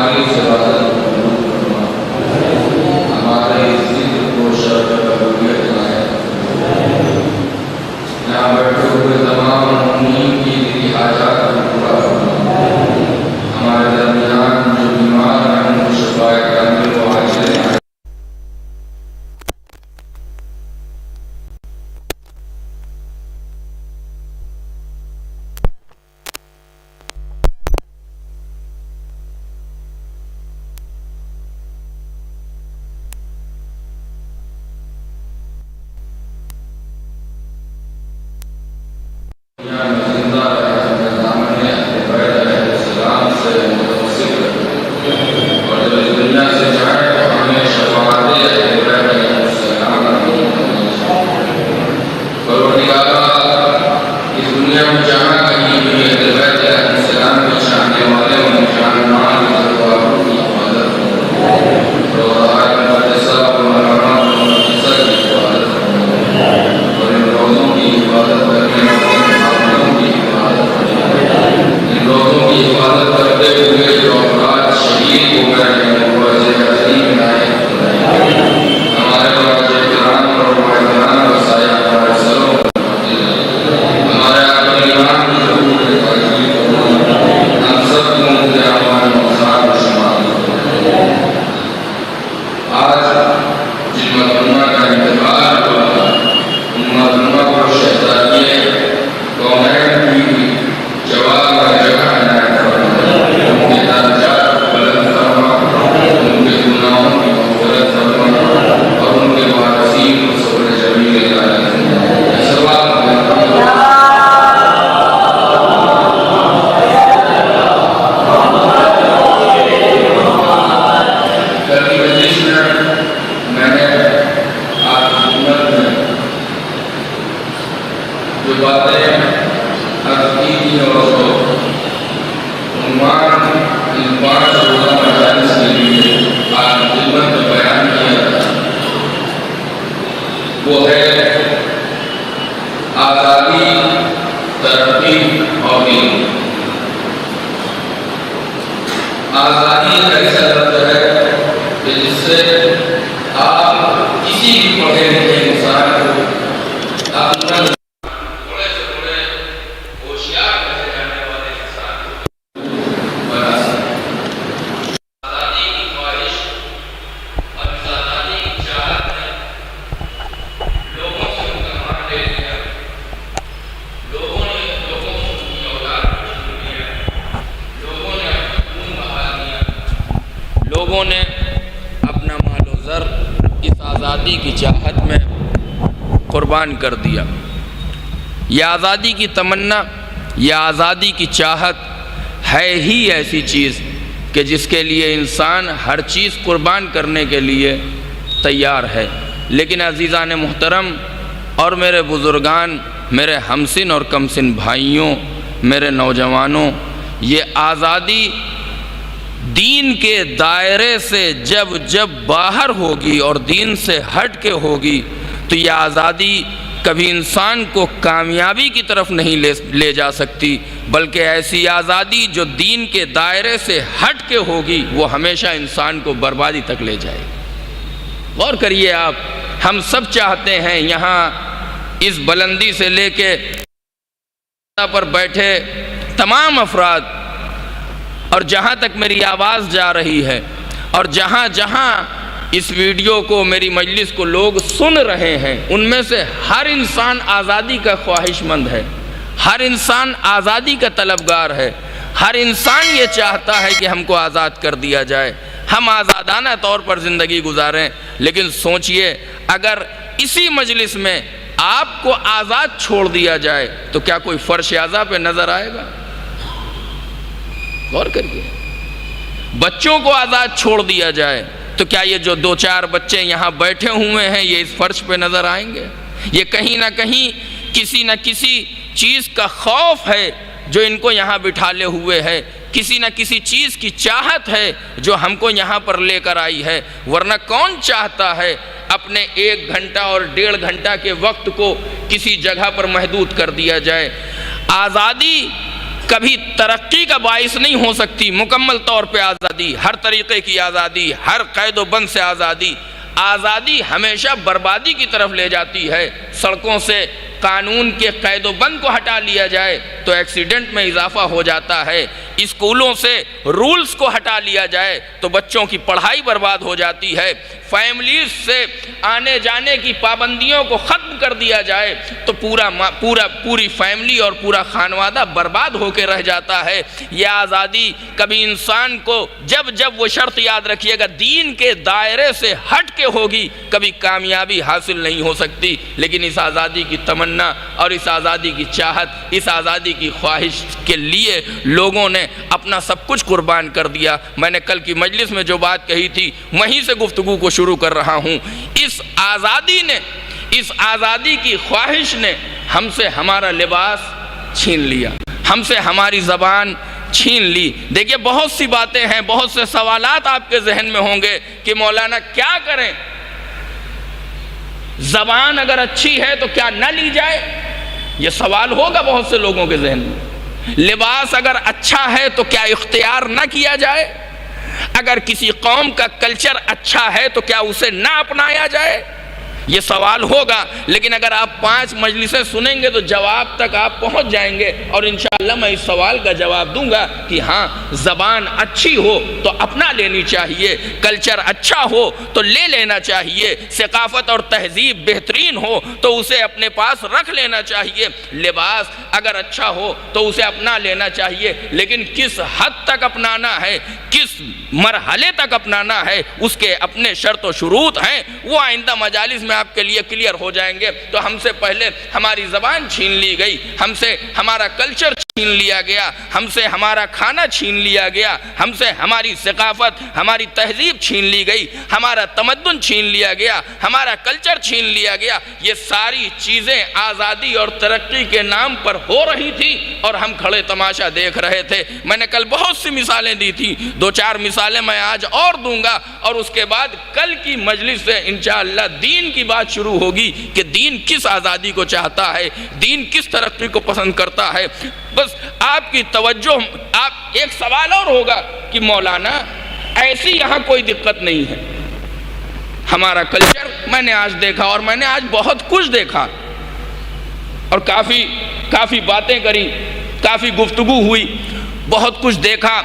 ہماری سعادت کو قبول فرما، ہمارے ذکر کو شرف قبولیت بنائے۔ یہاں بیٹھے ہوئے تمام مومنین کی دلی حاجات کو پورا فرما، ہمارے درمیان جو بیمار ہیں ان کو شفائے کامل و عاجل عطا۔ زندہ رہے، ہمیں دامن اہل بیت علیہ السلام سے متوسل رکھے، اور جب اس دنیا سے جائیں تو ہمیں شفاعت اہل بیت علیہ السلام کی پروردگارا، اس دنیا میں جہاں کہیں بھی اہل بیت علیہ السلام کے چاہنے والے ان جان مال ضرورتوں کی حفاظت کرو، روضہ مقدسہ اور مرحمات مقدسہ کی حفاظت کرو، اور ان روزوں کی حفاظت کرنے لوگوں کی حفاظت کرتے ہوئے جو افراد شہید ہو گئے ہیں ان کو اجر عظیم عنایت فرمائے۔ ہمارے بڑے کرام اور مہمان کا سایہ ہمارے سروں پر نازل رہے، ہمارے اپنے ایمان کی ضرور حفاظت کرو، ہم سب کو ان کے اعمال مقصد میں شمار کرو۔ آج جن مرحومہ کا انتقال ہوا ان مرحومہ کو شہزادیے کونین کی جواب میں جگہ عنایت فرما، ان کے درجات بلند فرما، ان کے گناہوں کی مغفرت فرما، اور ان کے وارثین کو صبر جمیل عنایت فرما۔ سوال کل کی مجلس میں نے آپ کی خدمت میں جو باتیں عرض کی تھی اور اس کو عنوان ان 5 روزہ مجالس کے لیے آپ کی خدمت میں بیان کیا تھا، وہ ہے آزادی، ترقی اور دین۔ آزادی ایک ایسا لفظ ہے کہ جس سے آپ کسی بھی پڑھے لکھے انسان کو اپنا لوگوں نے اپنا مال و زر اس آزادی کی چاہت میں قربان کر دیا۔ یہ آزادی کی تمنا، یہ آزادی کی چاہت ہے ہی ایسی چیز کہ جس کے لیے انسان ہر چیز قربان کرنے کے لیے تیار ہے۔ لیکن عزیزان محترم اور میرے بزرگان، میرے ہمسن اور کمسن بھائیوں، میرے نوجوانوں، یہ آزادی دین کے دائرے سے جب باہر ہوگی اور دین سے ہٹ کے ہوگی تو یہ آزادی کبھی انسان کو کامیابی کی طرف نہیں لے جا سکتی، بلکہ ایسی آزادی جو دین کے دائرے سے ہٹ کے ہوگی وہ ہمیشہ انسان کو بربادی تک لے جائے گی۔ غور کریے آپ، ہم سب چاہتے ہیں یہاں اس بلندی سے لے کے پر بیٹھے تمام افراد، اور جہاں تک میری آواز جا رہی ہے اور جہاں جہاں اس ویڈیو کو، میری مجلس کو لوگ سن رہے ہیں، ان میں سے ہر انسان آزادی کا خواہش مند ہے، ہر انسان آزادی کا طلبگار ہے، ہر انسان یہ چاہتا ہے کہ ہم کو آزاد کر دیا جائے، ہم آزادانہ طور پر زندگی گزاریں۔ لیکن سوچئے اگر اسی مجلس میں آپ کو آزاد چھوڑ دیا جائے تو کیا کوئی فرش اعضا پہ نظر آئے گا؟ غور کریے، بچوں کو آزاد چھوڑ دیا جائے تو کیا یہ جو 2-4 بچے یہاں بیٹھے ہوئے ہیں یہ اس فرش پہ نظر آئیں گے؟ یہ کہیں نہ کہیں کسی نہ کسی چیز کا خوف ہے جو ان کو یہاں بٹھالے ہوئے ہے، کسی نہ کسی چیز کی چاہت ہے جو ہم کو یہاں پر لے کر آئی ہے، ورنہ کون چاہتا ہے اپنے 1 گھنٹہ اور 1.5 گھنٹہ کے وقت کو کسی جگہ پر محدود کر دیا جائے؟ آزادی کبھی ترقی کا باعث نہیں ہو سکتی۔ مکمل طور پہ آزادی، ہر طریقے کی آزادی، ہر قید و بند سے آزادی، آزادی ہمیشہ بربادی کی طرف لے جاتی ہے۔ سڑکوں سے قانون کے قید و بند کو ہٹا لیا جائے تو ایکسیڈنٹ میں اضافہ ہو جاتا ہے، اسکولوں سے رولز کو ہٹا لیا جائے تو بچوں کی پڑھائی برباد ہو جاتی ہے، فیملیز سے آنے جانے کی پابندیوں کو ختم کر دیا جائے تو پوری فیملی اور پورا خانوادہ برباد ہو کے رہ جاتا ہے۔ یہ آزادی کبھی انسان کو جب وہ شرط یاد رکھیے گا دین کے دائرے سے ہٹ کے ہوگی، کبھی کامیابی حاصل نہیں ہو سکتی۔ لیکن اس آزادی کی تمنا اور اس آزادی کی چاہت، اس آزادی کی خواہش کے لیے لوگوں نے اپنا سب کچھ قربان کر دیا۔ میں نے کل کی مجلس میں جو بات کہی تھی وہیں سے گفتگو کو شروع کر رہا ہوں۔ اس آزادی کی خواہش نے ہم سے ہمارا لباس چھین لیا، ہم سے ہماری زبان چھین لی۔ دیکھیے بہت سی باتیں ہیں، بہت سے سوالات آپ کے ذہن میں ہوں گے کہ مولانا کیا کریں؟ زبان اگر اچھی ہے تو کیا نہ لی جائے؟ یہ سوال ہوگا بہت سے لوگوں کے ذہن میں۔ لباس اگر اچھا ہے تو کیا اختیار نہ کیا جائے؟ اگر کسی قوم کا کلچر اچھا ہے تو کیا اسے نہ اپنایا جائے؟ یہ سوال ہوگا، لیکن اگر آپ 5 مجلسیں سنیں گے تو جواب تک آپ پہنچ جائیں گے، اور انشاءاللہ میں اس سوال کا جواب دوں گا کہ ہاں، زبان اچھی ہو تو اپنا لینی چاہیے، کلچر اچھا ہو تو لے لینا چاہیے، ثقافت اور تہذیب بہترین ہو تو اسے اپنے پاس رکھ لینا چاہیے، لباس اگر اچھا ہو تو اسے اپنا لینا چاہیے، لیکن کس حد تک اپنانا ہے، کس مرحلے تک اپنانا ہے، اس کے اپنے شرط و شروط ہیں، وہ آئندہ مجالس میں آپ کے لیے کلیئر ہو جائیں گے۔ تو ہم سے پہلے ہماری زبان چھین لی گئی، ہم سے ہمارا کلچر چھین لیا گیا، ہم سے ہمارا کھانا چھین لیا گیا، ہم سے ہماری ثقافت، ہماری تہذیب چھین لی گئی، ہمارا تمدن چھین لیا گیا، ہمارا کلچر چھین لیا گیا۔ یہ ساری چیزیں آزادی اور ترقی کے نام پر ہو رہی تھی اور ہم کھڑے تماشا دیکھ رہے تھے۔ میں نے کل بہت سی مثالیں دی تھی، 2-4 مثالیں میں آج اور دوں گا، اور اس کے بعد کل کی مجلس سے انشاءاللہ دین کی بات شروع ہوگی کہ دین کس آزادی کو چاہتا ہے، دین کس ترقی کو پسند کرتا ہے۔ بس آپ کی توجہ، ایک سوال اور ہوگا کہ مولانا ایسی یہاں کوئی دقت نہیں ہے، ہمارا کلچر میں نے آج دیکھا، اور میں نے آج بہت کچھ دیکھا اور کافی باتیں کری، کافی گفتگو ہوئی، بہت کچھ دیکھا،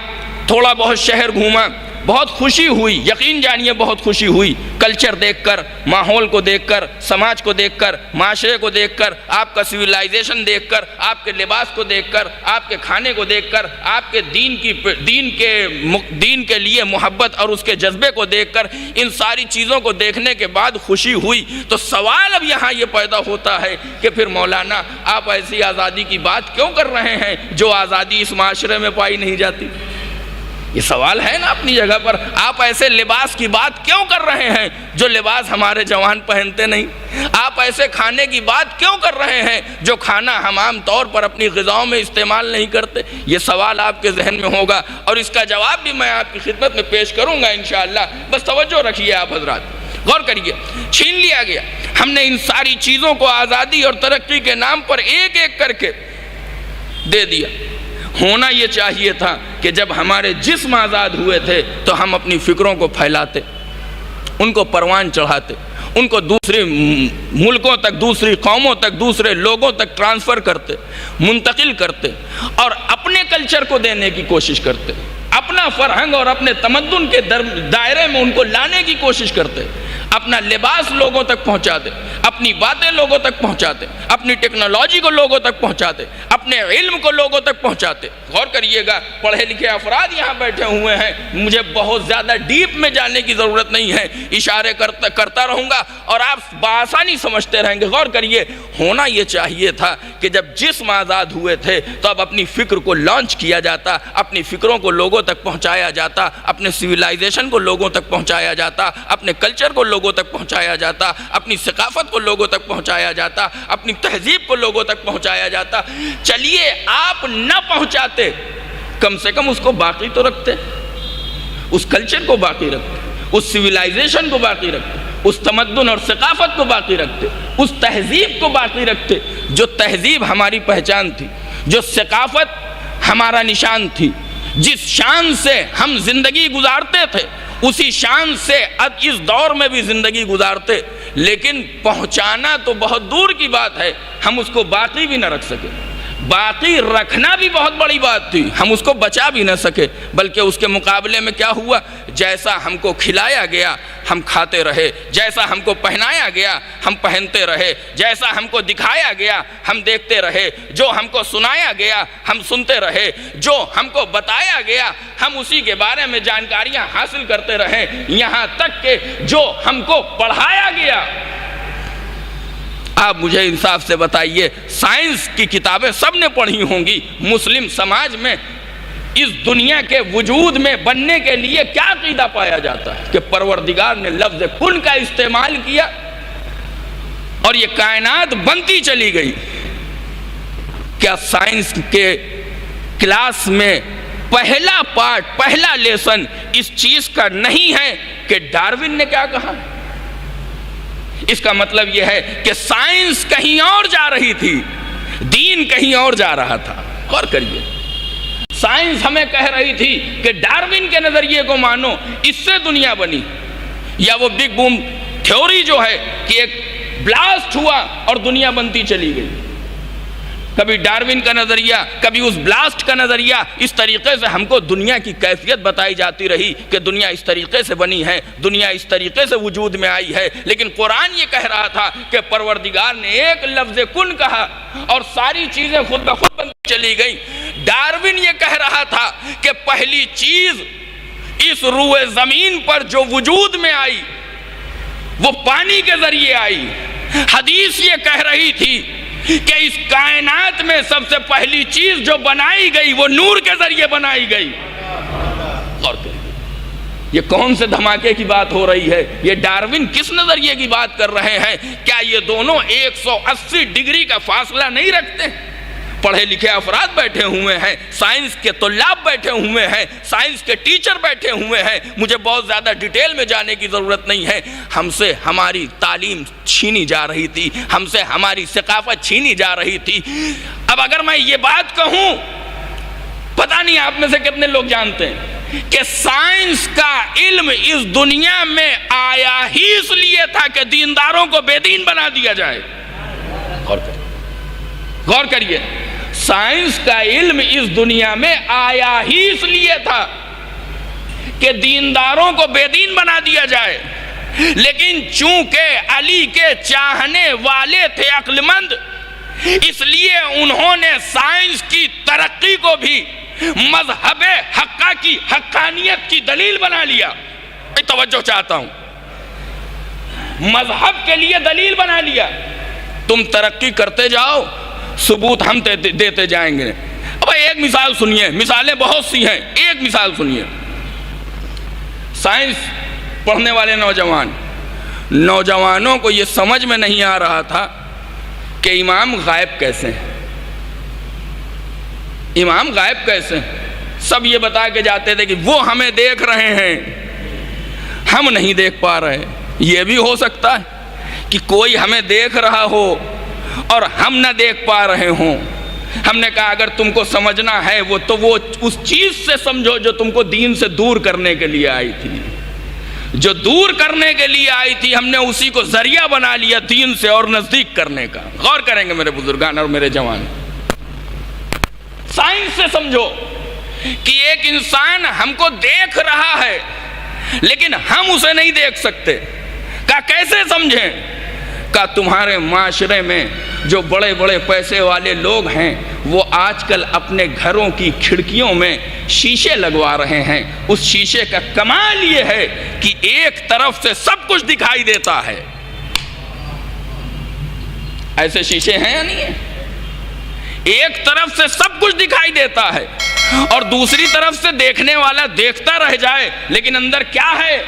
تھوڑا بہت شہر گھوما، بہت خوشی ہوئی، یقین جانیے بہت خوشی ہوئی، کلچر دیکھ کر، ماحول کو دیکھ کر، سماج کو دیکھ کر، معاشرے کو دیکھ کر، آپ کا سویلائزیشن دیکھ کر، آپ کے لباس کو دیکھ کر، آپ کے کھانے کو دیکھ کر، آپ کے دین کے لیے محبت اور اس کے جذبے کو دیکھ کر، ان ساری چیزوں کو دیکھنے کے بعد خوشی ہوئی۔ تو سوال اب یہاں یہ پیدا ہوتا ہے کہ پھر مولانا آپ ایسی آزادی کی بات کیوں کر رہے ہیں جو آزادی اس معاشرے میں پائی نہیں جاتی؟ یہ سوال ہے نا اپنی جگہ پر۔ آپ ایسے لباس کی بات کیوں کر رہے ہیں جو لباس ہمارے جوان پہنتے نہیں؟ آپ ایسے کھانے کی بات کیوں کر رہے ہیں جو کھانا ہم عام طور پر اپنی غذاؤں میں استعمال نہیں کرتے؟ یہ سوال آپ کے ذہن میں ہوگا، اور اس کا جواب بھی میں آپ کی خدمت میں پیش کروں گا انشاءاللہ۔ بس توجہ رکھیے آپ حضرات، غور کریے۔ چھین لیا گیا، ہم نے ان ساری چیزوں کو آزادی اور ترقی کے نام پر ایک ایک کر کے دے دیا۔ ہونا یہ چاہیے تھا کہ جب ہمارے جسم آزاد ہوئے تھے تو ہم اپنی فکروں کو پھیلاتے، ان کو پروان چڑھاتے، ان کو دوسرے ملکوں تک، دوسری قوموں تک، دوسرے لوگوں تک ٹرانسفر کرتے، منتقل کرتے، اور اپنے کلچر کو دینے کی کوشش کرتے، اپنا فرہنگ اور اپنے تمدن کے دائرے میں ان کو لانے کی کوشش کرتے، اپنا لباس لوگوں تک پہنچاتے، اپنی باتیں لوگوں تک پہنچاتے، اپنی ٹیکنالوجی کو لوگوں تک پہنچاتے، اپنے علم کو لوگوں تک پہنچاتے۔ غور کریے گا، پڑھے لکھے افراد یہاں بیٹھے ہوئے ہیں، مجھے بہت زیادہ ڈیپ میں جانے کی ضرورت نہیں ہے، اشارے کرتا رہوں گا اور آپ بآسانی سمجھتے رہیں گے۔ غور کریے، ہونا یہ چاہیے تھا کہ جب جسم آزاد ہوئے تھے تو اب اپنی فکر کو لانچ کیا جاتا، اپنی فکروں کو لوگوں تک پہنچایا جاتا، اپنے سویلائزیشن کو لوگوں تک پہنچایا جاتا، اپنے کلچر کو لوگوں تک پہنچایا جاتا، اپنی ثقافت کو لوگوں تک پہنچایا جاتا، اپنی تہذیب کو لوگوں تک پہنچایا جاتا۔ چلیے آپ نہ پہنچاتے، کم سے کم اس کو باقی تو رکھتے، اس کلچر کو باقی رکھتے، اس سویلائزیشن کو باقی رکھتے، اس تمدن اور ثقافت کو باقی رکھتے، اس تہذیب کو باقی رکھتے جو تہذیب ہماری پہچان تھی، جو ثقافت ہمارا نشان تھی. جس شان سے ہم زندگی گزارتے تھے اسی شان سے اس دور میں بھی زندگی گزارتے, لیکن پہنچانا تو بہت دور کی بات ہے, ہم اس کو باقی بھی نہ رکھ سکے. باقی رکھنا بھی بہت بڑی بات تھی, ہم اس کو بچا بھی نہ سکے, بلکہ اس کے مقابلے میں کیا ہوا, جیسا ہم کو کھلایا گیا ہم کھاتے رہے, جیسا ہم کو پہنایا گیا ہم پہنتے رہے, جیسا ہم کو دکھایا گیا ہم دیکھتے رہے, جو ہم کو سنایا گیا ہم سنتے رہے, جو ہم کو بتایا گیا ہم اسی کے بارے میں جانکاریاں حاصل کرتے رہے, یہاں تک کہ جو ہم کو پڑھایا گیا. آپ مجھے انصاف سے بتائیے, سائنس کی کتابیں سب نے پڑھی ہوں گی, مسلم سماج میں اس دنیا کے وجود میں بننے کے لیے کیا عقیدہ پایا جاتا ہے کہ پروردگار نے لفظ کن کا استعمال کیا اور یہ کائنات بنتی چلی گئی. کیا سائنس کے کلاس میں پہلا پارٹ, پہلا لیسن اس چیز کا نہیں ہے کہ ڈارون نے کیا کہا؟ اس کا مطلب یہ ہے کہ سائنس کہیں اور جا رہی تھی, دین کہیں اور جا رہا تھا. غور کریے, سائنس ہمیں کہہ رہی تھی کہ ڈارون کے نظریے کو مانو, اس سے دنیا بنی, یا وہ بگ بوم تھیوری جو ہے کہ ایک بلاسٹ ہوا اور دنیا بنتی چلی گئی. کبھی ڈارون کا نظریہ, کبھی اس بلاسٹ کا نظریہ, اس طریقے سے ہم کو دنیا کی کیفیت بتائی جاتی رہی کہ دنیا اس طریقے سے بنی ہے, دنیا اس طریقے سے وجود میں آئی ہے. لیکن قرآن یہ کہہ رہا تھا کہ پروردگار نے ایک لفظ کن کہا اور ساری چیزیں خود بخود بنتی چلی گئی. ڈارون یہ کہہ رہا تھا کہ پہلی چیز اس روئے زمین پر جو وجود میں آئی وہ پانی کے ذریعے آئی. حدیث یہ کہہ رہی تھی کہ اس کائنات میں سب سے پہلی چیز جو بنائی گئی وہ نور کے ذریعے بنائی گئی. اور یہ کون سے دھماکے کی بات ہو رہی ہے؟ یہ ڈارون کس نظریے کی بات کر رہے ہیں؟ کیا یہ دونوں 180 ڈگری کا فاصلہ نہیں رکھتے؟ پڑھے لکھے افراد بیٹھے ہوئے ہیں, سائنس کے طلاب بیٹھے ہوئے ہیں, سائنس کے ٹیچر بیٹھے ہوئے ہیں. مجھے بہت زیادہ ڈیٹیل میں جانے کی ضرورت نہیں ہے. ہم سے ہماری تعلیم چھینی جا رہی تھی, ہم سے ہماری ثقافت چھینی جا رہی تھی. اب اگر میں یہ بات کہوں, پتہ نہیں آپ میں سے کتنے لوگ جانتے ہیں کہ سائنس کا علم اس دنیا میں آیا ہی اس لیے تھا کہ دینداروں کو بے دین بنا دیا جائے. غور کریے, سائنس کا علم اس دنیا میں آیا ہی اس لیے تھا کہ دینداروں کو بے دین بنا دیا جائے. لیکن چونکہ علی کے چاہنے والے تھے عقل مند, اس لیے انہوں نے سائنس کی ترقی کو بھی مذہب حقہ کی حقانیت کی دلیل بنا لیا. میں توجہ چاہتا ہوں, مذہب کے لیے دلیل بنا لیا. تم ترقی کرتے جاؤ, ثبوت ہم دیتے جائیں گے. اب ایک مثال سنیے, مثالیں بہت سی ہیں, ایک مثال سنیے. سائنس پڑھنے والے نوجوانوں کو یہ سمجھ میں نہیں آ رہا تھا کہ امام غائب کیسے ہیں. امام غائب کیسے ہیں؟ سب یہ بتا کے جاتے تھے کہ وہ ہمیں دیکھ رہے ہیں, ہم نہیں دیکھ پا رہے. یہ بھی ہو سکتا ہے کہ کوئی ہمیں دیکھ رہا ہو اور ہم نہ دیکھ پا رہے ہوں. ہم نے کہا اگر تم کو سمجھنا ہے وہ تو وہ اس چیز سے سمجھو جو تم کو دین سے دور کرنے کے لیے آئی تھی. جو دور کرنے کے لیے آئی تھی ہم نے اسی کو ذریعہ بنا لیا دین سے اور نزدیک کرنے کا. غور کریں گے میرے بزرگان اور میرے جوان, سائنس سے سمجھو کہ ایک انسان ہم کو دیکھ رہا ہے لیکن ہم اسے نہیں دیکھ سکتے. کہا کیسے سمجھیں؟ کہا تمہارے معاشرے میں جو بڑے بڑے پیسے والے لوگ ہیں وہ آج کل اپنے گھروں کی کھڑکیوں میں شیشے لگوا رہے ہیں. اس شیشے کا کمال یہ ہے کہ ایک طرف سے سب کچھ دکھائی دیتا ہے. ایسے شیشے ہیں یا نہیں ہیں؟ ایک طرف سے سب کچھ دکھائی دیتا ہے اور دوسری طرف سے دیکھنے والا دیکھتا رہ جائے لیکن اندر کیا ہے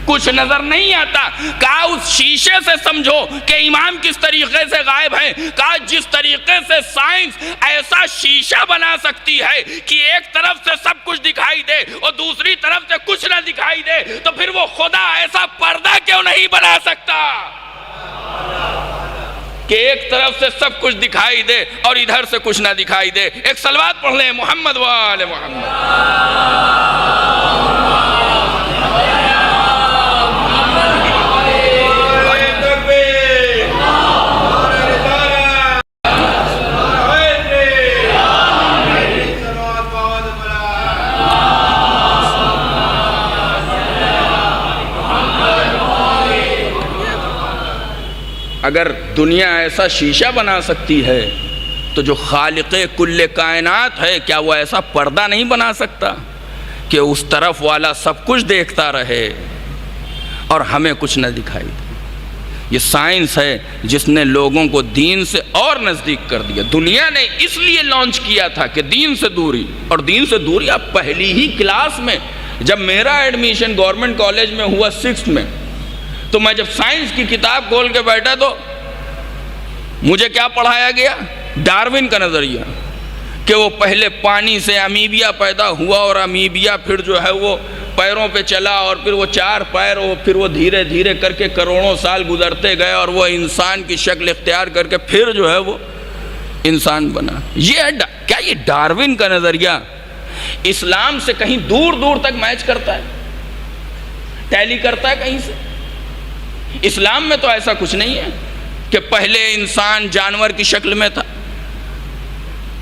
کچھ نظر نہیں آتا. کہا اس شیشے سے سمجھو کہ امام کس طریقے سے غائب ہیں. کہا جس طریقے سے سائنس ایسا شیشہ بنا سکتی ہے کہ ایک طرف سے سب کچھ دکھائی دے اور دوسری طرف سے کچھ نہ دکھائی دے, تو پھر وہ خدا ایسا پردہ کیوں نہیں بنا سکتا؟ کہ ایک طرف سے سب کچھ دکھائی دے اور ادھر سے کچھ نہ دکھائی دے. ایک صلوات پڑھ لیں محمد وآل محمد. اگر دنیا ایسا شیشہ بنا سکتی ہے تو جو خالق کل کائنات ہے کیا وہ ایسا پردہ نہیں بنا سکتا کہ اس طرف والا سب کچھ دیکھتا رہے اور ہمیں کچھ نہ دکھائی دے؟ یہ سائنس ہے جس نے لوگوں کو دین سے اور نزدیک کر دیا. دنیا نے اس لیے لانچ کیا تھا کہ دین سے دوری، اور دین سے دوری اب پہلی ہی کلاس میں. جب میرا ایڈمیشن گورنمنٹ کالج میں ہوا 6th میں، تو میں جب سائنس کی کتاب کھول کے بیٹھا تو مجھے کیا پڑھایا گیا؟ ڈارون کا نظریہ، کہ وہ پہلے پانی سے امیبیا پیدا ہوا اور امیبیا پھر جو ہے وہ پیروں پہ چلا اور پھر وہ 4 پیر، پھر وہ دھیرے دھیرے کر کے کروڑوں سال گزرتے گئے اور وہ انسان کی شکل اختیار کر کے پھر جو ہے وہ انسان بنا. کیا یہ ڈارون کا نظریہ اسلام سے کہیں دور دور تک میچ کرتا ہے، ٹیلی کرتا ہے کہیں سے؟ اسلام میں تو ایسا کچھ نہیں ہے کہ پہلے انسان جانور کی شکل میں تھا،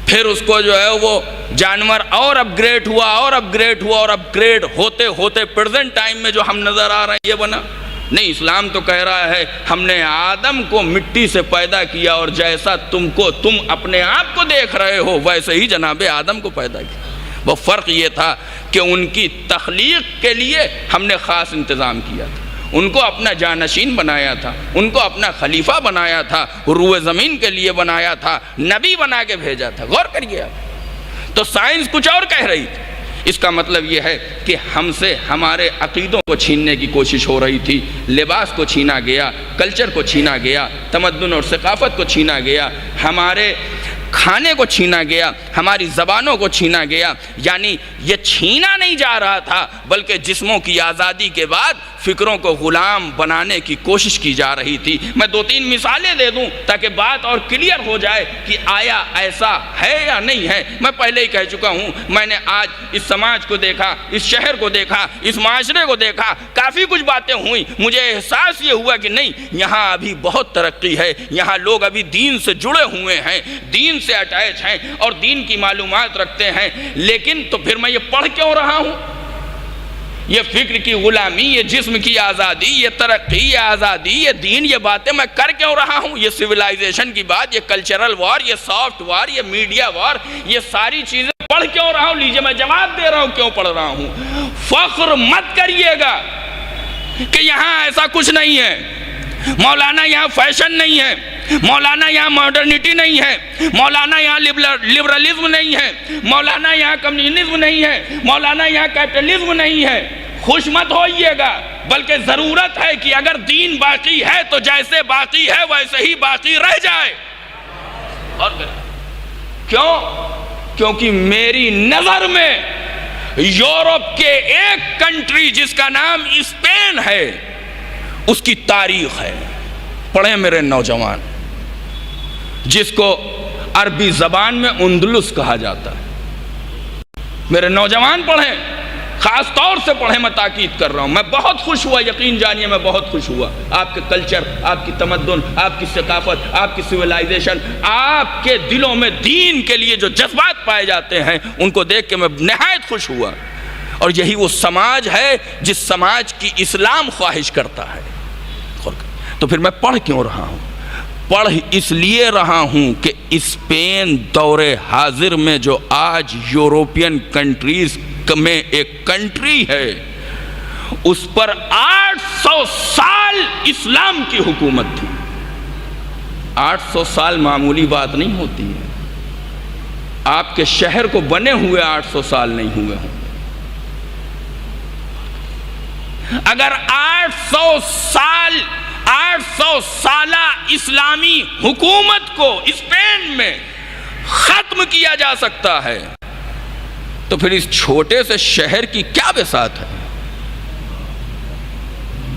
پھر اس کو جو ہے وہ جانور اور اپ گریڈ ہوا اور اپ گریڈ ہوا اور اپ گریڈ ہوتے ہوتے پریزنٹ ٹائم میں جو ہم نظر آ رہے ہیں یہ بنا. نہیں، اسلام تو کہہ رہا ہے ہم نے آدم کو مٹی سے پیدا کیا اور جیسا تم اپنے آپ کو دیکھ رہے ہو ویسے ہی جناب آدم کو پیدا کیا. وہ فرق یہ تھا کہ ان کی تخلیق کے لیے ہم نے خاص انتظام کیا تھا، ان کو اپنا جانشین بنایا تھا، ان کو اپنا خلیفہ بنایا تھا، روئے زمین کے لیے بنایا تھا، نبی بنا کے بھیجا تھا. غور کریے آپ. تو سائنس کچھ اور کہہ رہی تھی. اس کا مطلب یہ ہے کہ ہم سے ہمارے عقیدوں کو چھیننے کی کوشش ہو رہی تھی. لباس کو چھینا گیا، کلچر کو چھینا گیا، تمدن اور ثقافت کو چھینا گیا، ہمارے کھانے کو چھینا گیا، ہماری زبانوں کو چھینا گیا. یعنی یہ چھینا نہیں جا رہا تھا بلکہ جسموں کی آزادی کے بعد فکروں کو غلام بنانے کی کوشش کی جا رہی تھی. میں 2-3 مثالیں دے دوں تاکہ بات اور کلیئر ہو جائے کہ آیا ایسا ہے یا نہیں ہے. میں پہلے ہی کہہ چکا ہوں، میں نے آج اس سماج کو دیکھا، اس شہر کو دیکھا، اس معاشرے کو دیکھا، کافی کچھ باتیں ہوئیں. مجھے احساس یہ ہوا کہ نہیں، یہاں ابھی بہت ترقی ہے، یہاں لوگ ابھی دین سے جڑے ہوئے ہیں، دین سے اٹیچ ہیں اور دین کی معلومات رکھتے ہیں. لیکن تو پھر میں یہ پڑھ کیوں رہا ہوں؟ یہ فکر کی غلامی، یہ جسم کی آزادی، یہ ترقی، یہ آزادی، یہ دین، یہ باتیں میں کر کیوں رہا ہوں؟ یہ سویلائزیشن کی بات، یہ کلچرل وار، یہ سافٹ وار، یہ میڈیا وار، یہ ساری چیزیں پڑھ کیوں رہا ہوں؟ لیجئے میں جواب دے رہا ہوں کیوں پڑھ رہا ہوں. فخر مت کریے گا کہ یہاں ایسا کچھ نہیں ہے، مولانا یہاں فیشن نہیں ہے، مولانا یہاں ماڈرنٹی نہیں ہے، مولانا یہاں لبرلزم نہیں ہے، مولانا یہاں کمیونزم نہیں ہے، مولانا یہاں کیپٹلزم نہیں ہے. خوش مت ہوئیے گا، بلکہ ضرورت ہے کہ اگر دین باقی ہے تو جیسے باقی ہے ویسے ہی باقی رہ جائے. اور کیوں؟ کیونکہ میری نظر میں یورپ کے ایک کنٹری جس کا نام اسپین ہے، اس کی تاریخ ہے. پڑھیں میرے نوجوان، جس کو عربی زبان میں اندلس کہا جاتا ہے. میرے نوجوان پڑھیں، خاص طور سے پڑھیں، میں تاکید کر رہا ہوں. میں بہت خوش ہوا، یقین جانیے میں بہت خوش ہوا. آپ کے کلچر، آپ کی تمدن، آپ کی ثقافت، آپ کی سویلائزیشن، آپ کے دلوں میں دین کے لیے جو جذبات پائے جاتے ہیں ان کو دیکھ کے میں نہایت خوش ہوا. اور یہی وہ سماج ہے جس سماج کی اسلام خواہش کرتا ہے. تو پھر میں پڑھ کیوں رہا ہوں؟ پڑھ اس لیے رہا ہوں کہ اسپین دور حاضر میں جو آج یورپین کنٹریز میں ایک کنٹری ہے، اس پر 800 سال اسلام کی حکومت تھی. 800 سال معمولی بات نہیں ہوتی ہے. آپ کے شہر کو بنے ہوئے 800 سال نہیں ہوئے ہوں. اگر 800 سالہ اسلامی حکومت کو اسپین میں ختم کیا جا سکتا ہے تو پھر اس چھوٹے سے شہر کی کیا بساط ہے،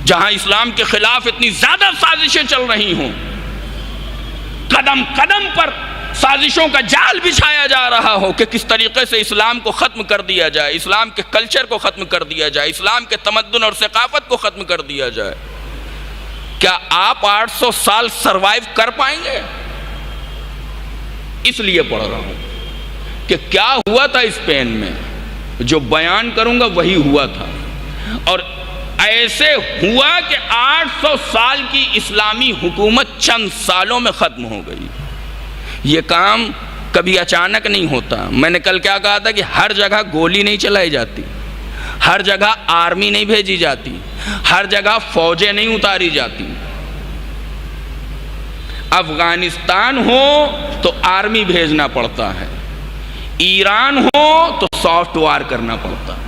جہاں اسلام کے خلاف اتنی زیادہ سازشیں چل رہی ہوں. قدم قدم پر سازشوں کا جال بچھایا جا رہا ہو کہ کس طریقے سے اسلام کو ختم کر دیا جائے، اسلام کے کلچر کو ختم کر دیا جائے، اسلام کے تمدن اور ثقافت کو ختم کر دیا جائے، کیا آپ 800 سال سروائیو کر پائیں گے؟ اس لیے پڑھ رہا ہوں کہ کیا ہوا تھا اسپین میں، جو بیان کروں گا وہی ہوا تھا، اور ایسے ہوا کہ 800 سال کی اسلامی حکومت چند سالوں میں ختم ہو گئی۔ یہ کام کبھی اچانک نہیں ہوتا۔ میں نے کل کیا کہا تھا کہ ہر جگہ گولی نہیں چلائی جاتی، ہر جگہ آرمی نہیں بھیجی جاتی، ہر جگہ فوجیں نہیں اتاری جاتی۔ افغانستان ہو تو آرمی بھیجنا پڑتا ہے، ایران ہو تو سافٹ وار کرنا پڑتا ہے۔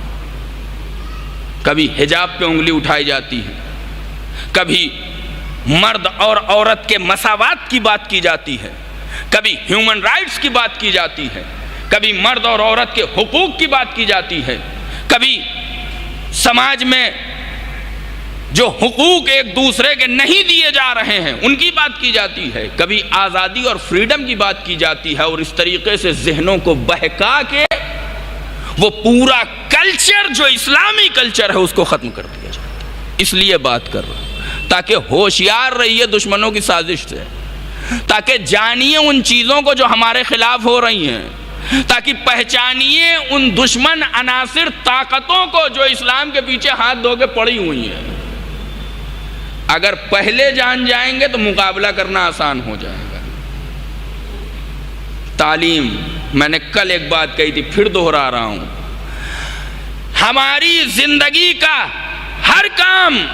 کبھی حجاب پہ انگلی اٹھائی جاتی ہے، کبھی مرد اور عورت کے مساوات کی بات کی جاتی ہے، کبھی ہیومن رائٹس کی بات کی جاتی ہے، کبھی مرد اور عورت کے حقوق کی بات کی جاتی ہے، کبھی سماج میں جو حقوق ایک دوسرے کے نہیں دیے جا رہے ہیں ان کی بات کی جاتی ہے، کبھی آزادی اور فریڈم کی بات کی جاتی ہے، اور اس طریقے سے ذہنوں کو بہکا کے وہ پورا کلچر جو اسلامی کلچر ہے اس کو ختم کر دیا جاتا ہے۔ اس لیے بات کر رہا ہوں تاکہ ہوشیار رہیے دشمنوں کی سازش سے، تاکہ جانیے ان چیزوں کو جو ہمارے خلاف ہو رہی ہیں، تاکہ پہچانیے ان دشمن عناصر طاقتوں کو جو اسلام کے پیچھے ہاتھ دھو کے پڑی ہوئی ہیں۔ اگر پہلے جان جائیں گے تو مقابلہ کرنا آسان ہو جائے گا۔ تعلیم، میں نے کل ایک بات کہی تھی، پھر دہرا رہا ہوں، ہماری زندگی کا ہر کام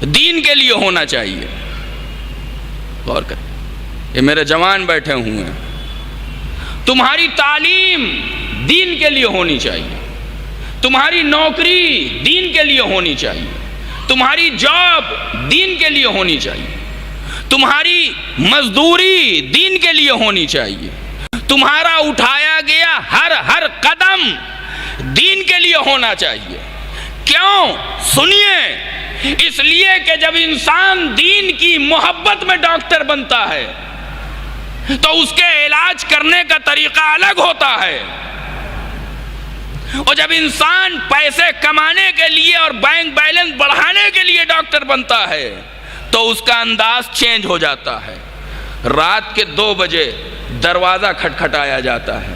دین کے لیے ہونا چاہیے۔ غور کریں، یہ میرے جوان بیٹھے ہوئے ہیں، تمہاری تعلیم دین کے لیے ہونی چاہیے، تمہاری نوکری دین کے لیے ہونی چاہیے، تمہاری جاب دین کے لیے ہونی چاہیے، تمہاری مزدوری دین کے لیے ہونی چاہیے، تمہارا اٹھایا گیا ہر قدم دین کے لیے ہونا چاہیے۔ کیوں؟ سنیے، اس لیے کہ جب انسان دین کی محبت میں ڈاکٹر بنتا ہے تو اس کے علاج کرنے کا طریقہ الگ ہوتا ہے، اور جب انسان پیسے کمانے کے لیے اور بینک بیلنس بڑھانے کے لیے ڈاکٹر بنتا ہے تو اس کا انداز چینج ہو جاتا ہے۔ رات کے 2 بجے دروازہ کھٹکھٹایا جاتا ہے،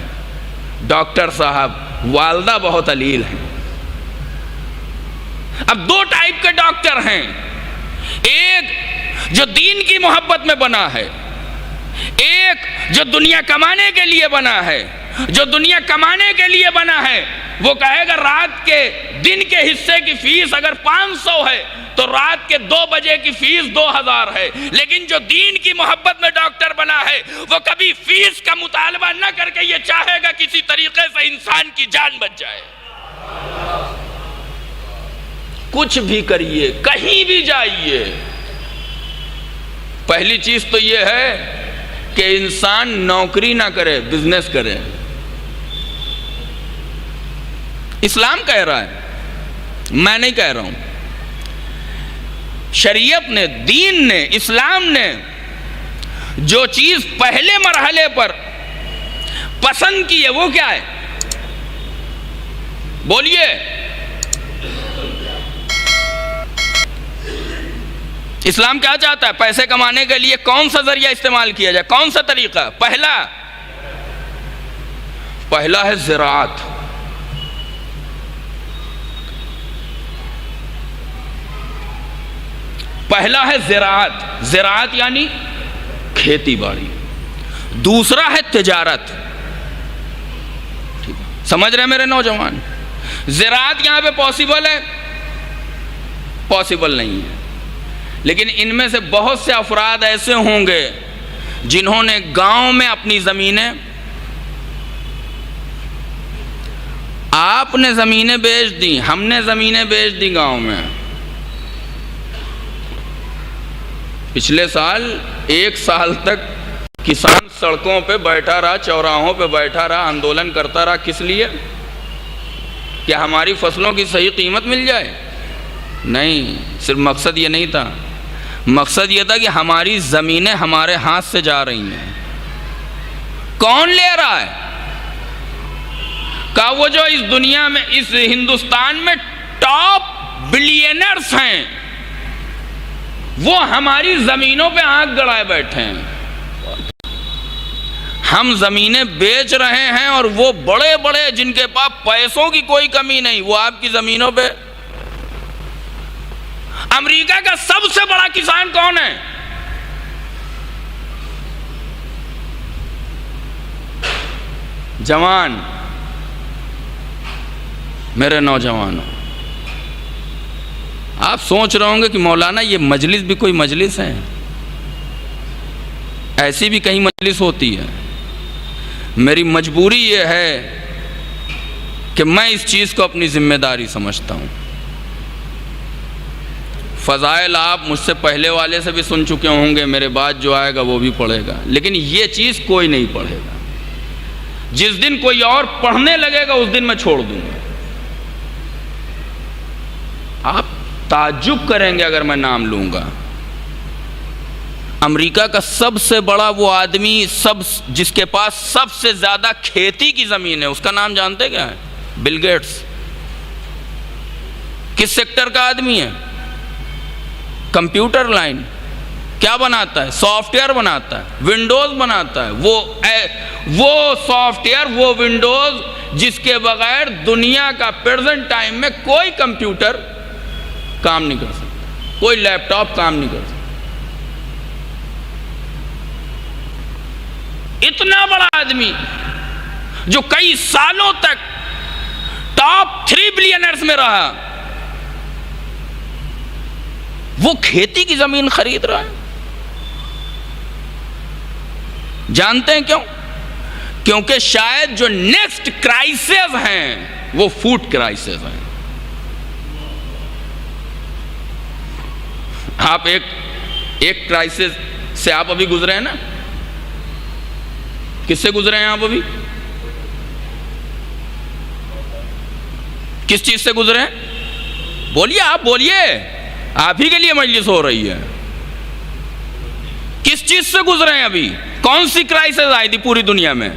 ڈاکٹر صاحب والدہ بہت علیل ہیں۔ اب 2 ٹائپ کے ڈاکٹر ہیں، ایک جو دین کی محبت میں بنا ہے، ایک جو دنیا کمانے کے لیے بنا ہے۔ جو دنیا کمانے کے لیے بنا ہے وہ کہے گا رات کے دن کے حصے کی فیس اگر 500 ہے تو رات کے 2 بجے کی فیس 2000 ہے، لیکن جو دین کی محبت میں ڈاکٹر بنا ہے وہ کبھی فیس کا مطالبہ نہ کر کے یہ چاہے گا کسی طریقے سے انسان کی جان بچ جائے۔ کچھ بھی کریے، کہیں بھی جائیے، پہلی چیز تو یہ ہے کہ انسان نوکری نہ کرے، بزنس کرے۔ اسلام کہہ رہا ہے، میں نہیں کہہ رہا ہوں۔ شریعت نے، دین نے، اسلام نے جو چیز پہلے مرحلے پر پسند کی ہے وہ کیا ہے؟ بولیے۔ اسلام کیا چاہتا ہے؟ پیسے کمانے کے لیے کون سا ذریعہ استعمال کیا جائے، کون سا طریقہ؟ پہلا ہے زراعت۔ پہلا ہے زراعت یعنی کھیتی باڑی۔ دوسرا ہے تجارت۔ سمجھ رہے میرے نوجوان؟ زراعت یہاں پہ پاسبل ہے؟ پاسبل نہیں ہے، لیکن ان میں سے بہت سے افراد ایسے ہوں گے جنہوں نے گاؤں میں اپنی زمینیں، آپ نے زمینیں بیچ دی، ہم نے زمینیں بیچ دی گاؤں میں۔ پچھلے سال 1 سال تک کسان سڑکوں پہ بیٹھا رہا، چوراہوں پہ بیٹھا رہا، آندولن کرتا رہا، کس لیے؟ کہ ہماری فصلوں کی صحیح قیمت مل جائے؟ نہیں، صرف مقصد یہ نہیں تھا، مقصد یہ تھا کہ ہماری زمینیں ہمارے ہاتھ سے جا رہی ہیں. کون لے رہا ہے؟ کہا وہ جو اس دنیا میں، اس ہندوستان میں ٹاپ بلینئرز ہیں، وہ ہماری زمینوں پہ آنکھ گڑائے بیٹھے ہیں. ہم زمینیں بیچ رہے ہیں اور وہ بڑے بڑے جن کے پاس پیسوں کی کوئی کمی نہیں، وہ آپ کی زمینوں پہ. امریکہ کا سب سے بڑا کسان کون ہے؟ جوان، میرے نوجوانوں، آپ سوچ رہے ہوں گے کہ مولانا یہ مجلس بھی کوئی مجلس ہے؟ ایسی بھی کہیں مجلس ہوتی ہے؟ میری مجبوری یہ ہے کہ میں اس چیز کو اپنی ذمہ داری سمجھتا ہوں. فضائل آپ مجھ سے پہلے والے سے بھی سن چکے ہوں گے، میرے بعد جو آئے گا وہ بھی پڑھے گا، لیکن یہ چیز کوئی نہیں پڑھے گا. جس دن کوئی اور پڑھنے لگے گا اس دن میں چھوڑ دوں گا. آپ تعجب کریں گے اگر میں نام لوں گا. امریکہ کا سب سے بڑا وہ آدمی، جس کے پاس سب سے زیادہ کھیتی کی زمین ہے، اس کا نام جانتے کیا ہے؟ Bill Gates. کس سیکٹر کا آدمی ہے؟ Computer line. کیا بناتا ہے؟ سافٹ ویئر بناتا ہے، ونڈوز بناتا ہے. وہ سافٹ ویئر، وہ ونڈوز جس کے بغیر دنیا کا پریزنٹ ٹائم میں کوئی کمپیوٹر کام نہیں کر سکتا، کوئی لیپ ٹاپ کام نہیں کر سکتا. اتنا بڑا آدمی جو کئی سالوں تک ٹاپ 3 بلینئرز میں رہا، وہ کھیتی کی زمین خرید رہا ہے. جانتے ہیں کیوں؟ کیونکہ شاید جو نیکسٹ کرائسس ہیں وہ فوڈ کرائسس ہیں. آپ ایک کرائسس سے آپ ابھی گزرے ہیں نا. کس سے گزرے ہیں آپ ابھی؟ کس چیز سے گزرے ہیں؟ بولیے، آپ بولیے، آپ ہی کے لیے مجلس ہو رہی ہے. کس چیز سے گزرے ہیں ابھی؟ کون سی کرائسس آئی تھی پوری دنیا میں؟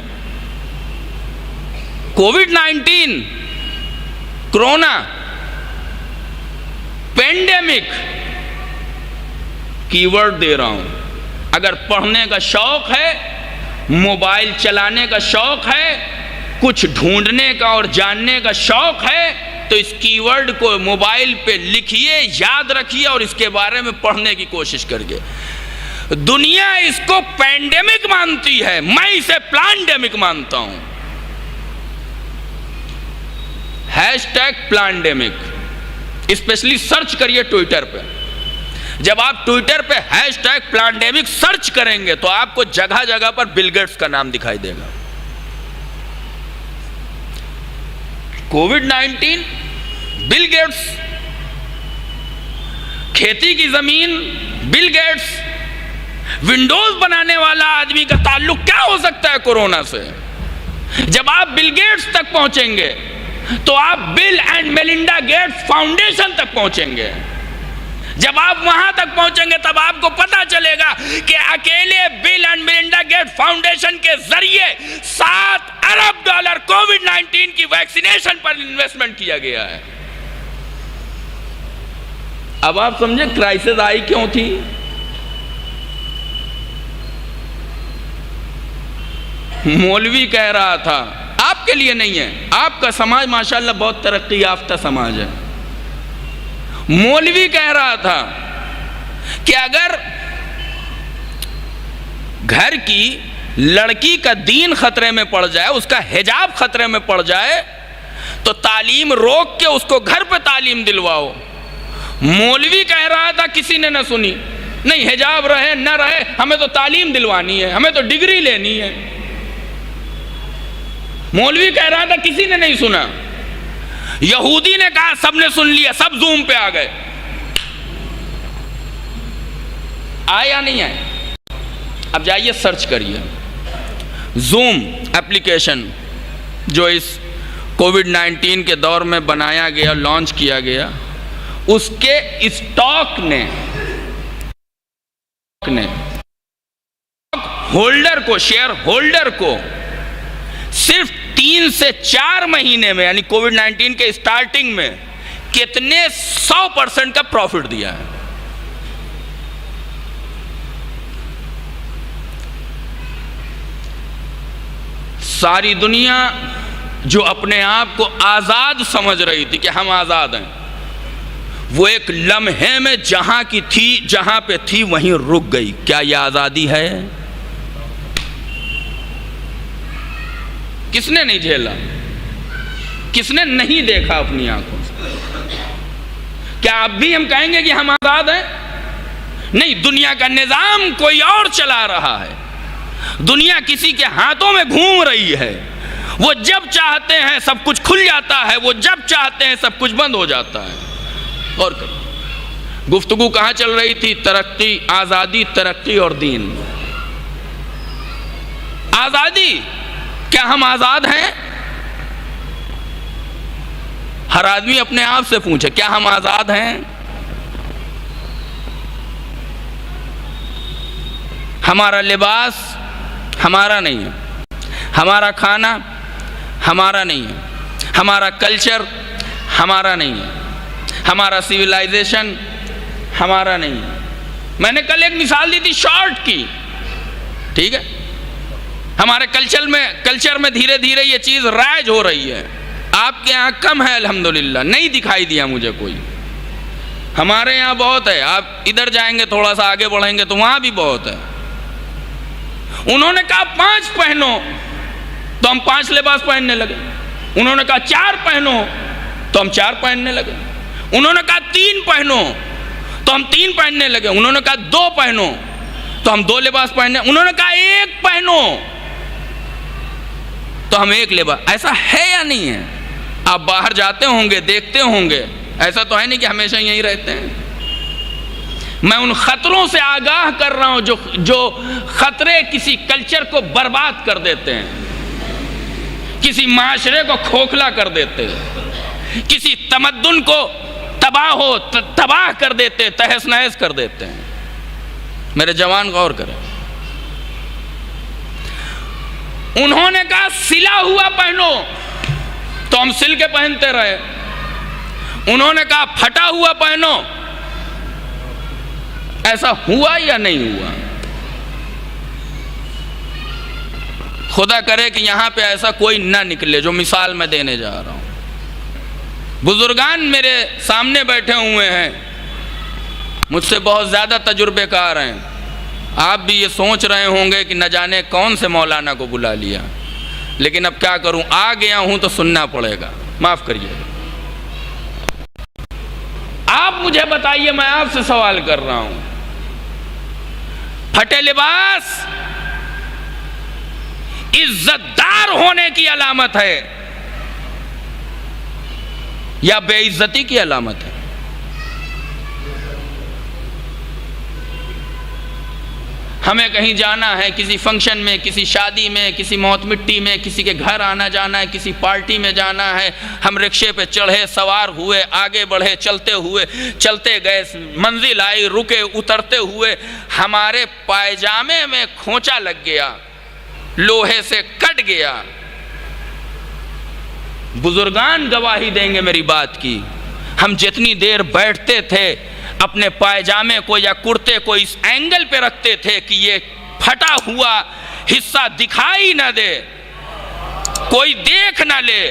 COVID-19, corona, pandemic. کی ورڈ دے رہا ہوں. اگر پڑھنے کا شوق ہے، موبائل چلانے کا شوق ہے، کچھ ڈھونڈنے کا اور جاننے کا شوق ہے، تو اس کی ورڈ کو موبائل پہ لکھیے، یاد رکھیے اور اس کے بارے میں پڑھنے کی کوشش کریے. دنیا اس کو پینڈیمک مانتی ہے، میں اسے پلانڈیمک مانتا ہوں. #پلانڈیمک اسپیشلی سرچ کریے ٹویٹر پہ. جب آپ ٹویٹر پہ #پلانڈیمک سرچ کریں گے تو آپ کو جگہ جگہ پر بل گیٹس کا نام دکھائی دے گا. COVID-19, Bill Gates. کھیتی کی زمین، بل گیٹس. ونڈوز بنانے والا آدمی کا تعلق کیا ہو سکتا ہے کورونا سے؟ جب آپ بل گیٹس تک پہنچیں گے تو آپ بل اینڈ میلنڈا گیٹس فاؤنڈیشن تک پہنچیں گے. جب آپ وہاں تک پہنچیں گے تب آپ کو پتا چلے گا کہ اکیلے بل اینڈ میلنڈا گیٹس فاؤنڈیشن کے ذریعے $7 ارب کووڈ-19 کی ویکسینیشن پر انویسٹمنٹ کیا گیا ہے. اب آپ سمجھے کرائسس آئی کیوں تھی؟ مولوی کہہ رہا تھا، آپ کے لیے نہیں ہے، آپ کا سماج ماشاءاللہ بہت ترقی یافتہ سماج ہے. مولوی کہہ رہا تھا کہ اگر گھر کی لڑکی کا دین خطرے میں پڑ جائے، اس کا حجاب خطرے میں پڑ جائے، تو تعلیم روک کے اس کو گھر پہ تعلیم دلواؤ. مولوی کہہ رہا تھا، کسی نے نہ سنی. نہیں، حجاب رہے نہ رہے، ہمیں تو تعلیم دلوانی ہے، ہمیں تو ڈگری لینی ہے. مولوی کہہ رہا تھا، کسی نے نہیں سنا. یہودی نے کہا، سب نے سن لیا، سب زوم پہ آ گئے. آئے یا نہیں آئے؟ اب جائیے سرچ کریے. زوم ایپلیکیشن جو اس کووڈ-19 کے دور میں بنایا گیا، لانچ کیا گیا، اس کے اسٹاک نے نے ہولڈر کو، شیئر ہولڈر کو صرف 3 سے 4 مہینے میں، یعنی کووڈ 19 کے اسٹارٹنگ میں کتنے 100% کا پروفٹ دیا ہے. ساری دنیا جو اپنے آپ کو آزاد سمجھ رہی تھی کہ ہم آزاد ہیں، وہ ایک لمحے میں جہاں پہ تھی وہیں رک گئی. کیا یہ آزادی ہے؟ کس نے نہیں جھیلا؟ کس نے نہیں دیکھا اپنی آنکھوں سے؟ کیا اب بھی ہم کہیں گے کہ ہم آزاد ہیں؟ نہیں، دنیا کا نظام کوئی اور چلا رہا ہے. دنیا کسی کے ہاتھوں میں گھوم رہی ہے. وہ جب چاہتے ہیں سب کچھ کھل جاتا ہے، وہ جب چاہتے ہیں سب کچھ بند ہو جاتا ہے. اور گفتگو کہاں چل رہی تھی؟ ترقی، آزادی، ترقی اور دین. آزادی، کیا ہم آزاد ہیں؟ ہر آدمی اپنے آپ سے پوچھے، کیا ہم آزاد ہیں؟ ہمارا لباس ہمارا نہیں ہے، ہمارا کھانا ہمارا نہیں ہے، ہمارا کلچر ہمارا نہیں ہے، ہمارا سیولائزیشن ہمارا نہیں ہے. میں نے کل ایک مثال دی تھی شارٹ کی، ٹھیک ہے؟ ہمارے کلچر میں دھیرے دھیرے یہ چیز رائج ہو رہی ہے. آپ کے یہاں کم ہے الحمدللہ، نہیں دکھائی دیا مجھے کوئی. ہمارے یہاں بہت ہے. آپ ادھر جائیں گے، تھوڑا سا آگے بڑھیں گے تو وہاں بھی بہت ہے. انہوں نے کہا 5 پہنو تو ہم 5 لباس پہننے لگے. انہوں نے کہا 4 پہنو تو ہم 4 پہننے لگے. انہوں نے کہا 3 پہنو تو ہم 3 پہننے لگے. انہوں نے کہا 2 پہنو تو ہم 2 لباس پہننے. انہوں نے کہا 1 پہنو تو ہم 1 لباس. ایسا ہے یا نہیں ہے؟ آپ باہر جاتے ہوں گے، دیکھتے ہوں گے. ایسا تو ہے نہیں کہ ہمیشہ یہیں رہتے ہیں. میں ان خطروں سے آگاہ کر رہا ہوں جو خطرے کسی کلچر کو برباد کر دیتے ہیں، کسی معاشرے کو کھوکھلا کر دیتے ہیں، کسی تمدن کو تباہ کر دیتے، تہس نہس کر دیتے ہیں. میرے جوان غور کریں. انہوں نے کہا سلا ہوا پہنو تو ہم سل کے پہنتے رہے. انہوں نے کہا پھٹا ہوا پہنو. ایسا ہوا یا نہیں ہوا؟ خدا کرے کہ یہاں پہ ایسا کوئی نہ نکلے جو مثال میں دینے جا رہا ہوں. بزرگان میرے سامنے بیٹھے ہوئے ہیں، مجھ سے بہت زیادہ تجربے کار ہیں. آپ بھی یہ سوچ رہے ہوں گے کہ نہ جانے کون سے مولانا کو بلا لیا. لیکن اب کیا کروں، آ گیا ہوں تو سننا پڑے گا. معاف کریے. آپ مجھے بتائیے، میں آپ سے سوال کر رہا ہوں، پھٹے لباس عزت دار ہونے کی علامت ہے یا بے عزتی کی علامت ہے؟ ہمیں کہیں جانا ہے، کسی فنکشن میں، کسی شادی میں، کسی موت مٹی میں، کسی کے گھر آنا جانا ہے، کسی پارٹی میں جانا ہے. ہم رکشے پہ چڑھے، سوار ہوئے، آگے بڑھے، چلتے گئے، منزل آئی، رکے، اترتے ہوئے ہمارے پائجامے میں کھونچا لگ گیا، لوہے سے کٹ گیا. بزرگان گواہی دیں گے میری بات کی. ہم جتنی دیر بیٹھتے تھے اپنے پائجامے کو یا کرتے کو اس اینگل پہ رکھتے تھے کہ یہ پھٹا ہوا حصہ دکھائی نہ دے، کوئی دیکھ نہ لے،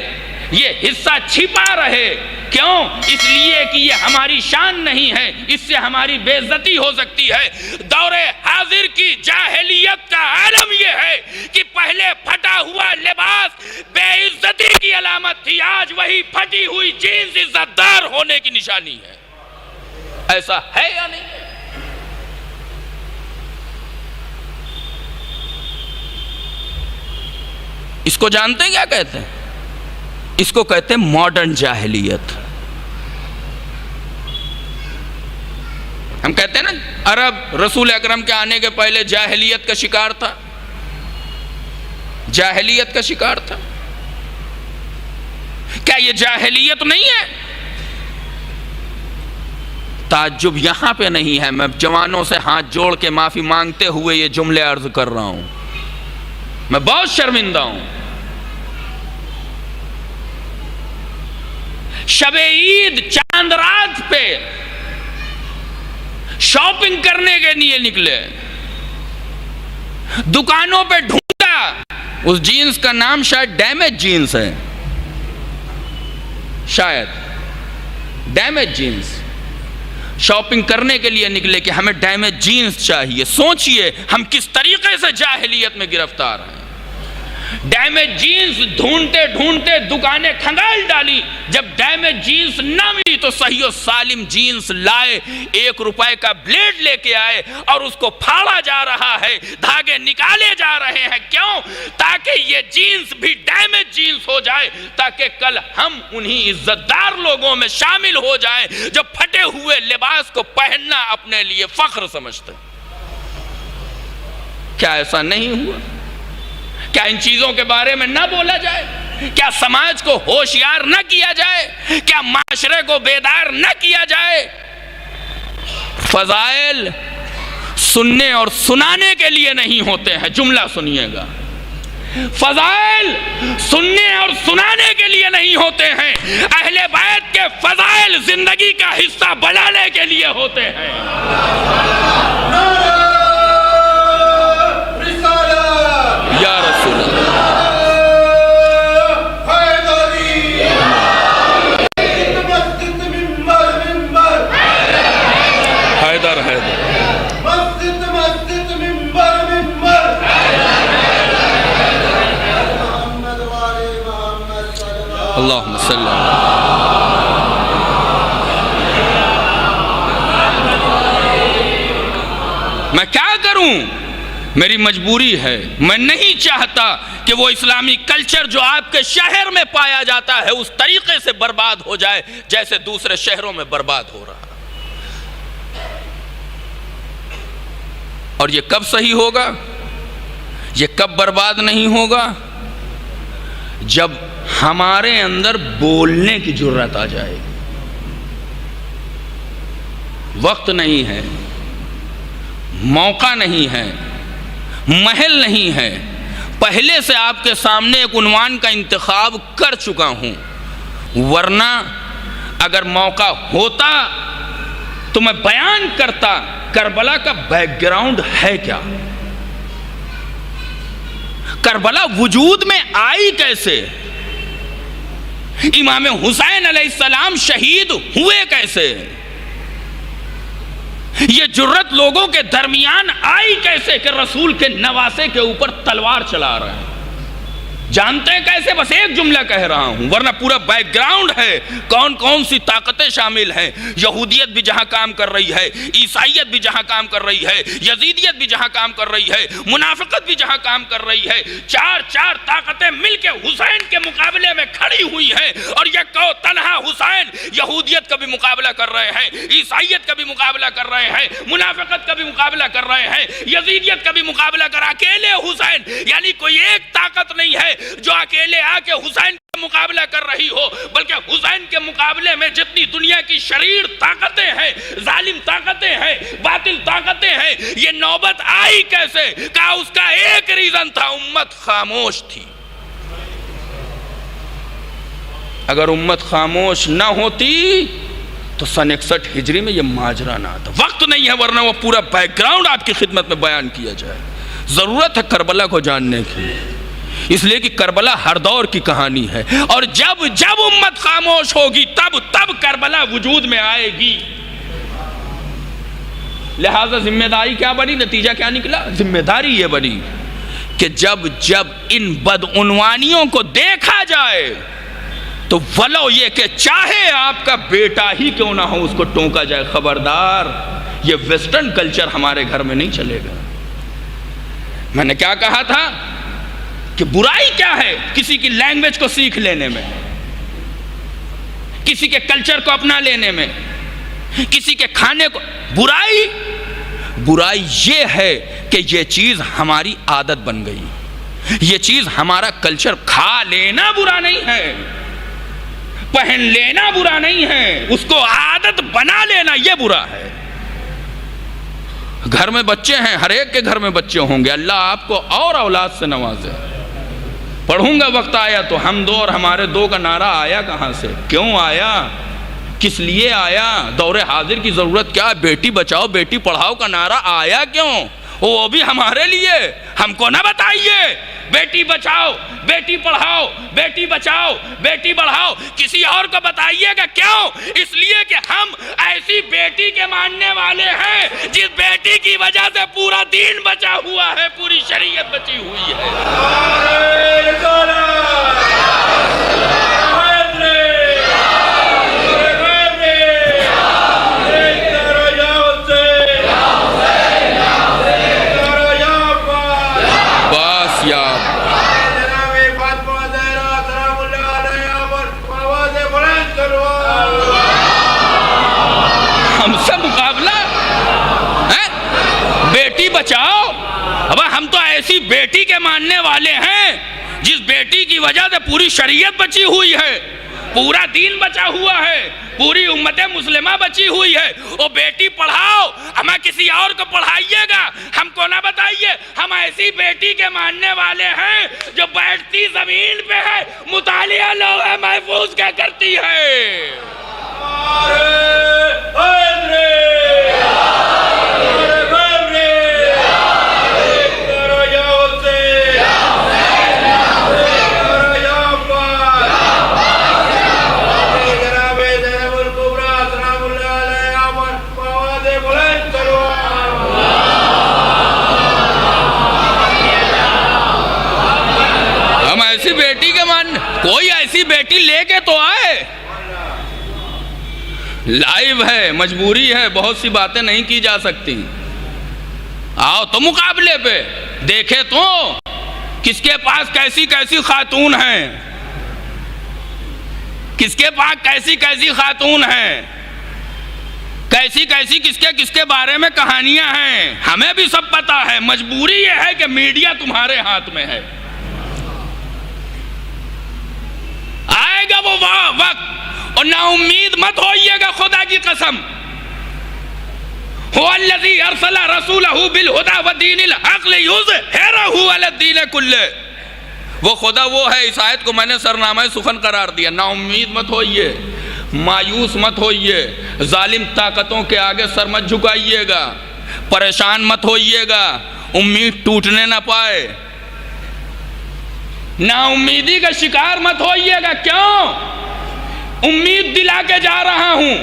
یہ حصہ چھپا رہے. کیوں؟ اس لیے کہ یہ ہماری شان نہیں ہے، اس سے ہماری بے عزتی ہو سکتی ہے. دور حاضر کی جاہلیت کا عالم یہ ہے کہ پہلے پھٹا ہوا لباس بے عزتی کی علامت تھی، آج وہی پھٹی ہوئی جینس عزت دار ہونے کی نشانی ہے. ایسا ہے یا نہیں ہے؟ اس کو جانتے ہیں کیا کہتے ہیں؟ اس کو کہتے ہیں ماڈرن جاہلیت. ہم کہتے ہیں نا عرب رسول اکرم کے آنے کے پہلے جاہلیت کا شکار تھا، جاہلیت کا شکار تھا. کیا یہ جاہلیت نہیں ہے؟ تعجب یہاں پہ نہیں ہے، میں جوانوں سے ہاتھ جوڑ کے معافی مانگتے ہوئے یہ جملے عرض کر رہا ہوں، میں بہت شرمندہ ہوں۔ شب عید چاند رات پہ شاپنگ کرنے کے لیے نکلے، دکانوں پہ ڈھونڈا، اس جینز کا نام شاید ڈیمیج جینز ہے، شاید ڈیمیج جینز، شاپنگ کرنے کے لیے نکلے کہ ہمیں ڈیمیج جینز چاہیے۔ سوچئے ہم کس طریقے سے جاہلیت میں گرفتار ہیں۔ ڈیمیج جینز ڈھونڈتے ڈھونڈتے دکانیں کھنگال ڈالی، جب ڈیمیج جینز نہ ملی تو صحیح و سالم جینز لائے، 1 روپے کا بلیڈ لے کے آئے اور اس کو پھاڑا جا رہا ہے، دھاگے نکالے جا رہے ہیں۔ کیوں؟ تاکہ یہ جینز بھی ڈیمیج جینز ہو جائے، تاکہ کل ہم انہی عزت دار لوگوں میں شامل ہو جائیں جو پھٹے ہوئے لباس کو پہننا اپنے لیے فخر سمجھتے۔ کیا ایسا نہیں ہوا؟ کیا ان چیزوں کے بارے میں نہ بولا جائے؟ کیا سماج کو ہوشیار نہ کیا جائے؟ کیا معاشرے کو بیدار نہ کیا جائے؟ فضائل سننے اور سنانے کے لیے نہیں ہوتے ہیں، جملہ سنیے گا، فضائل سننے اور سنانے کے لیے نہیں ہوتے ہیں، اہل بیت کے فضائل زندگی کا حصہ بنانے کے لیے ہوتے ہیں۔ یا رسول اللہ، حیدر حیدر اللہم صلی اللہ۔ میں کیا کروں؟ میری مجبوری ہے، میں نہیں چاہتا کہ وہ اسلامی کلچر جو آپ کے شہر میں پایا جاتا ہے اس طریقے سے برباد ہو جائے جیسے دوسرے شہروں میں برباد ہو رہا۔ اور یہ کب صحیح ہوگا؟ یہ کب برباد نہیں ہوگا؟ جب ہمارے اندر بولنے کی جرات آ جائے گی۔ وقت نہیں ہے، موقع نہیں ہے، محل نہیں ہے، پہلے سے آپ کے سامنے ایک عنوان کا انتخاب کر چکا ہوں، ورنہ اگر موقع ہوتا تو میں بیان کرتا کربلا کا بیک گراؤنڈ ہے کیا، کربلا وجود میں آئی کیسے، امام حسین علیہ السلام شہید ہوئے کیسے، یہ جرت لوگوں کے درمیان آئی کیسے کہ رسول کے نواسے کے اوپر تلوار چلا رہے ہیں؟ جانتے ہیں کیسے؟ بس ایک جملہ کہہ رہا ہوں، ورنہ پورا بیک گراؤنڈ ہے، کون کون سی طاقتیں شامل ہیں۔ یہودیت بھی جہاں کام کر رہی ہے، عیسائیت بھی جہاں کام کر رہی ہے، یزیدیت بھی جہاں کام کر رہی ہے، منافقت بھی جہاں کام کر رہی ہے، چار طاقتیں مل کے حسین کے مقابلے میں کھڑی ہوئی ہیں، اور یہ کو تنہا حسین یہودیت کا بھی مقابلہ کر رہے ہیں، عیسائیت کا بھی مقابلہ کر رہے ہیں، منافقت کا بھی مقابلہ کر رہے ہیں، یزیدیت کا بھی مقابلہ کر، اکیلے حسین، یعنی کوئی ایک طاقت نہیں ہے جو اکیلے آ کے حسین کا مقابلہ کر رہی ہو، بلکہ حسین کے مقابلے میں جتنی دنیا کی شریر طاقتیں ہیں، ظالم طاقتیں ہیں، باطل طاقتیں ہیں، یہ نوبت آئی کیسے؟ کہا اس کا ایک ریزن تھا، امت خاموش تھی۔ اگر امت خاموش نہ ہوتی تو سن 61 ہجری میں یہ ماجرا نہ آتا۔ وقت نہیں ہے، ورنہ وہ پورا بیک گراؤنڈ آپ کی خدمت میں بیان کیا جائے۔ ضرورت ہے کربلا کو جاننے کی، اس لیے کہ کربلا ہر دور کی کہانی ہے، اور جب امت خاموش ہوگی تب کربلا وجود میں آئے گی۔ لہذا ذمہ داری کیا بنی؟ نتیجہ کیا نکلا؟ ذمہ داری یہ بنی کہ جب ان بدعنوانیوں کو دیکھا جائے تو ولو یہ کہ چاہے آپ کا بیٹا ہی کیوں نہ ہو اس کو ٹونکا جائے، خبردار یہ ویسٹرن کلچر ہمارے گھر میں نہیں چلے گا۔ میں نے کیا کہا تھا کہ برائی کیا ہے کسی کی لینگویج کو سیکھ لینے میں، کسی کے کلچر کو اپنا لینے میں، کسی کے کھانے کو؟ برائی یہ ہے کہ یہ چیز ہماری عادت بن گئی، یہ چیز ہمارا کلچر۔ کھا لینا برا نہیں ہے، پہن لینا برا نہیں ہے، اس کو عادت بنا لینا یہ برا ہے۔ گھر میں بچے ہیں، ہر ایک کے گھر میں بچے ہوں گے، اللہ آپ کو اور اولاد سے نوازے۔ پڑھوں گا وقت آیا تو ہم دو اور ہمارے دو کا نعرہ آیا کہاں سے، کیوں آیا، کس لیے آیا، دور حاضر کی ضرورت کیا، بیٹی بچاؤ بیٹی پڑھاؤ کا نعرہ آیا کیوں، وہ بھی ہمارے لیے، ہم کو نہ بتائیے بیٹی بچاؤ بیٹی پڑھاؤ بیٹی بچاؤ بیٹی پڑھاؤ، کسی اور کو بتائیے گا کیوں، اس لیے کہ ہم ایسی بیٹی کے ماننے والے ہیں جس بیٹی کی وجہ سے پورا دین بچا ہوا ہے، پوری شریعت بچی ہوئی ہے۔ ہم سے مقابلہ ہے بیٹی بچاؤ، اب ہم تو ایسی بیٹی کے ماننے والے ہیں جس بیٹی کی وجہ سے پوری شریعت بچی ہوئی ہے، پورا دین بچا ہوا ہے، پوری امت مسلمہ بچی ہوئی ہے۔ وہ بیٹی پڑھاؤ، ہمیں کسی اور کو پڑھائیے گا، ہم کو نہ بتائیے، ہم ایسی بیٹی کے ماننے والے ہیں جو بیٹھتی زمین پہ ہے، مطالعہ لوہے محفوظ کیا کرتی ہے۔ ہم ایسی بیٹی کے مان، کوئی ایسی بیٹی لے کے تو آئے، لائیو ہے، مجبوری ہے، بہت سی باتیں نہیں کی جا سکتی، آؤ تو مقابلے پہ دیکھے تو کس کے پاس کیسی کیسی خاتون ہیں، کس کے پاس کیسی کیسی خاتون ہیں، کیسی کیسی کس کے بارے میں کہانیاں ہیں، ہمیں بھی سب پتا ہے، مجبوری یہ ہے کہ میڈیا تمہارے ہاتھ میں ہے۔ آئے گا وہ وقت، اور نا امید مت ہوئیے گا، خدا کی قسم، هو الذی ارسل رسولہ بالہدی ودین الحق لیظہرہ علی الدین کلہ، وہ خدا وہ ہے، اس آیت کو میں نے سرنامہ سخن قرار دیا۔ نا امید مت ہوئیے، مایوس مت ہوئیے، ظالم طاقتوں کے آگے سر مت جھکائیے گا، پریشان مت ہوئیے گا، امید ٹوٹنے نہ پائے، نا امیدی کا شکار مت ہوئیے گا۔ کیوں؟ امید دلا کے جا رہا ہوں،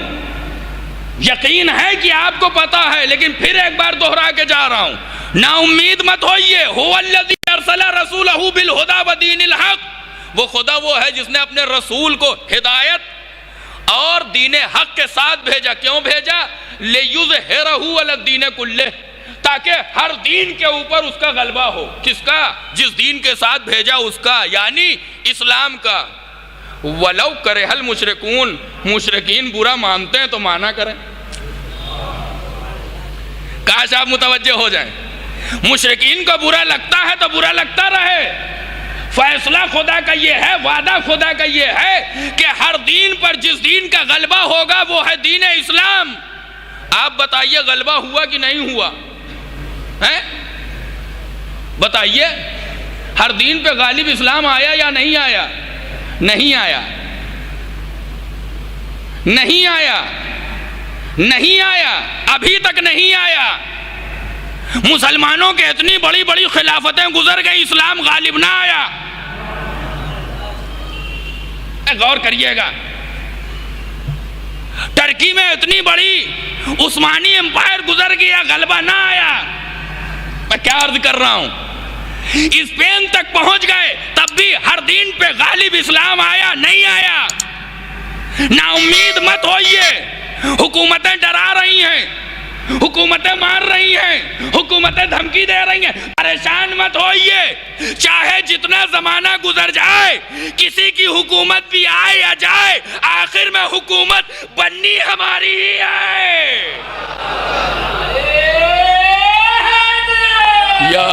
یقین ہے کہ آپ کو پتا ہے، لیکن پھر ایک بار دہرا کے جا رہا ہوں، نا امید مت ہوئیے۔ هو الذی ارسل رسولہ بالہدی ودین الحق، وہ خدا وہ ہے جس نے اپنے رسول کو ہدایت اور دین حق کے ساتھ بھیجا۔ کیوں بھیجا؟ لیظہرہ علی الدین کلہ، تاکہ ہر دین کے اوپر اس کا غلبہ ہو۔ کس کا؟ جس دین کے ساتھ بھیجا اس کا، یعنی اسلام کا۔ وَلَوْ كَرِهَ الْمُشْرِكُونَ، مشرکین برا مانتے ہیں تو مانا کریں، کاش آپ متوجہ ہو جائیں، مشرکین کو برا لگتا ہے تو برا لگتا رہے، فیصلہ خدا کا یہ ہے، وعدہ خدا کا یہ ہے کہ ہر دین پر جس دین کا غلبہ ہوگا وہ ہے دین اسلام۔ آپ بتائیے غلبہ ہوا کہ نہیں ہوا؟ بتائیے، ہر دین پہ غالب اسلام آیا یا نہیں آیا؟ نہیں آیا، نہیں آیا، نہیں آیا، ابھی تک نہیں آیا۔ مسلمانوں کے اتنی بڑی بڑی خلافتیں گزر گئی، اسلام غالب نہ آیا۔ غور کریے گا، ترکی میں اتنی بڑی عثمانی امپائر گزر گیا، غلبہ نہ آیا۔ میں کیا عرض کر رہا ہوں، اسپین تک پہنچ گئے، تب بھی ہر دین پہ غالب اسلام آیا نہیں آیا۔ نا امید مت ہوئیے، حکومتیں ڈرا رہی ہیں، حکومتیں مار رہی ہیں، حکومتیں دھمکی دے رہی ہیں، پریشان مت ہوئیے، چاہے جتنا زمانہ گزر جائے، کسی کی حکومت بھی آئے یا جائے، آخر میں حکومت بننی ہماری ہی ہے۔ یا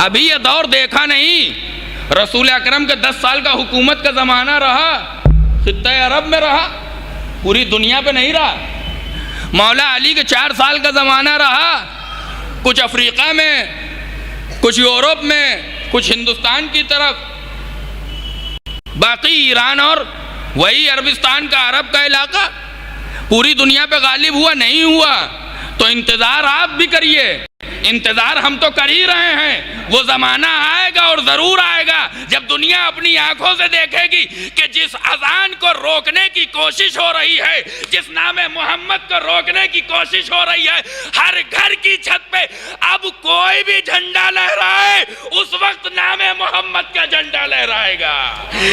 ابھی یہ دور دیکھا نہیں، رسول اکرم کے 10 سال کا حکومت کا زمانہ رہا، خطہ عرب میں رہا، پوری دنیا پہ نہیں رہا۔ مولا علی کے 4 سال کا زمانہ رہا، کچھ افریقہ میں، کچھ یورپ میں، کچھ ہندوستان کی طرف، باقی ایران اور وہی عربستان کا، عرب کا علاقہ پوری دنیا پہ غالب ہوا نہیں ہوا۔ تو انتظار آپ بھی کریے، انتظار ہم تو کر ہی رہے ہیں۔ وہ زمانہ آئے گا اور ضرور آئے گا جب دنیا اپنی آنکھوں سے دیکھے گی کہ جس اذان کو روکنے کی کوشش ہو رہی ہے، جس نام محمد کو روکنے کی کوشش ہو رہی ہے، ہر گھر کی چھت پہ اب کوئی بھی جھنڈا لہرائے، اس وقت نام محمد کا جھنڈا لہرائے گا۔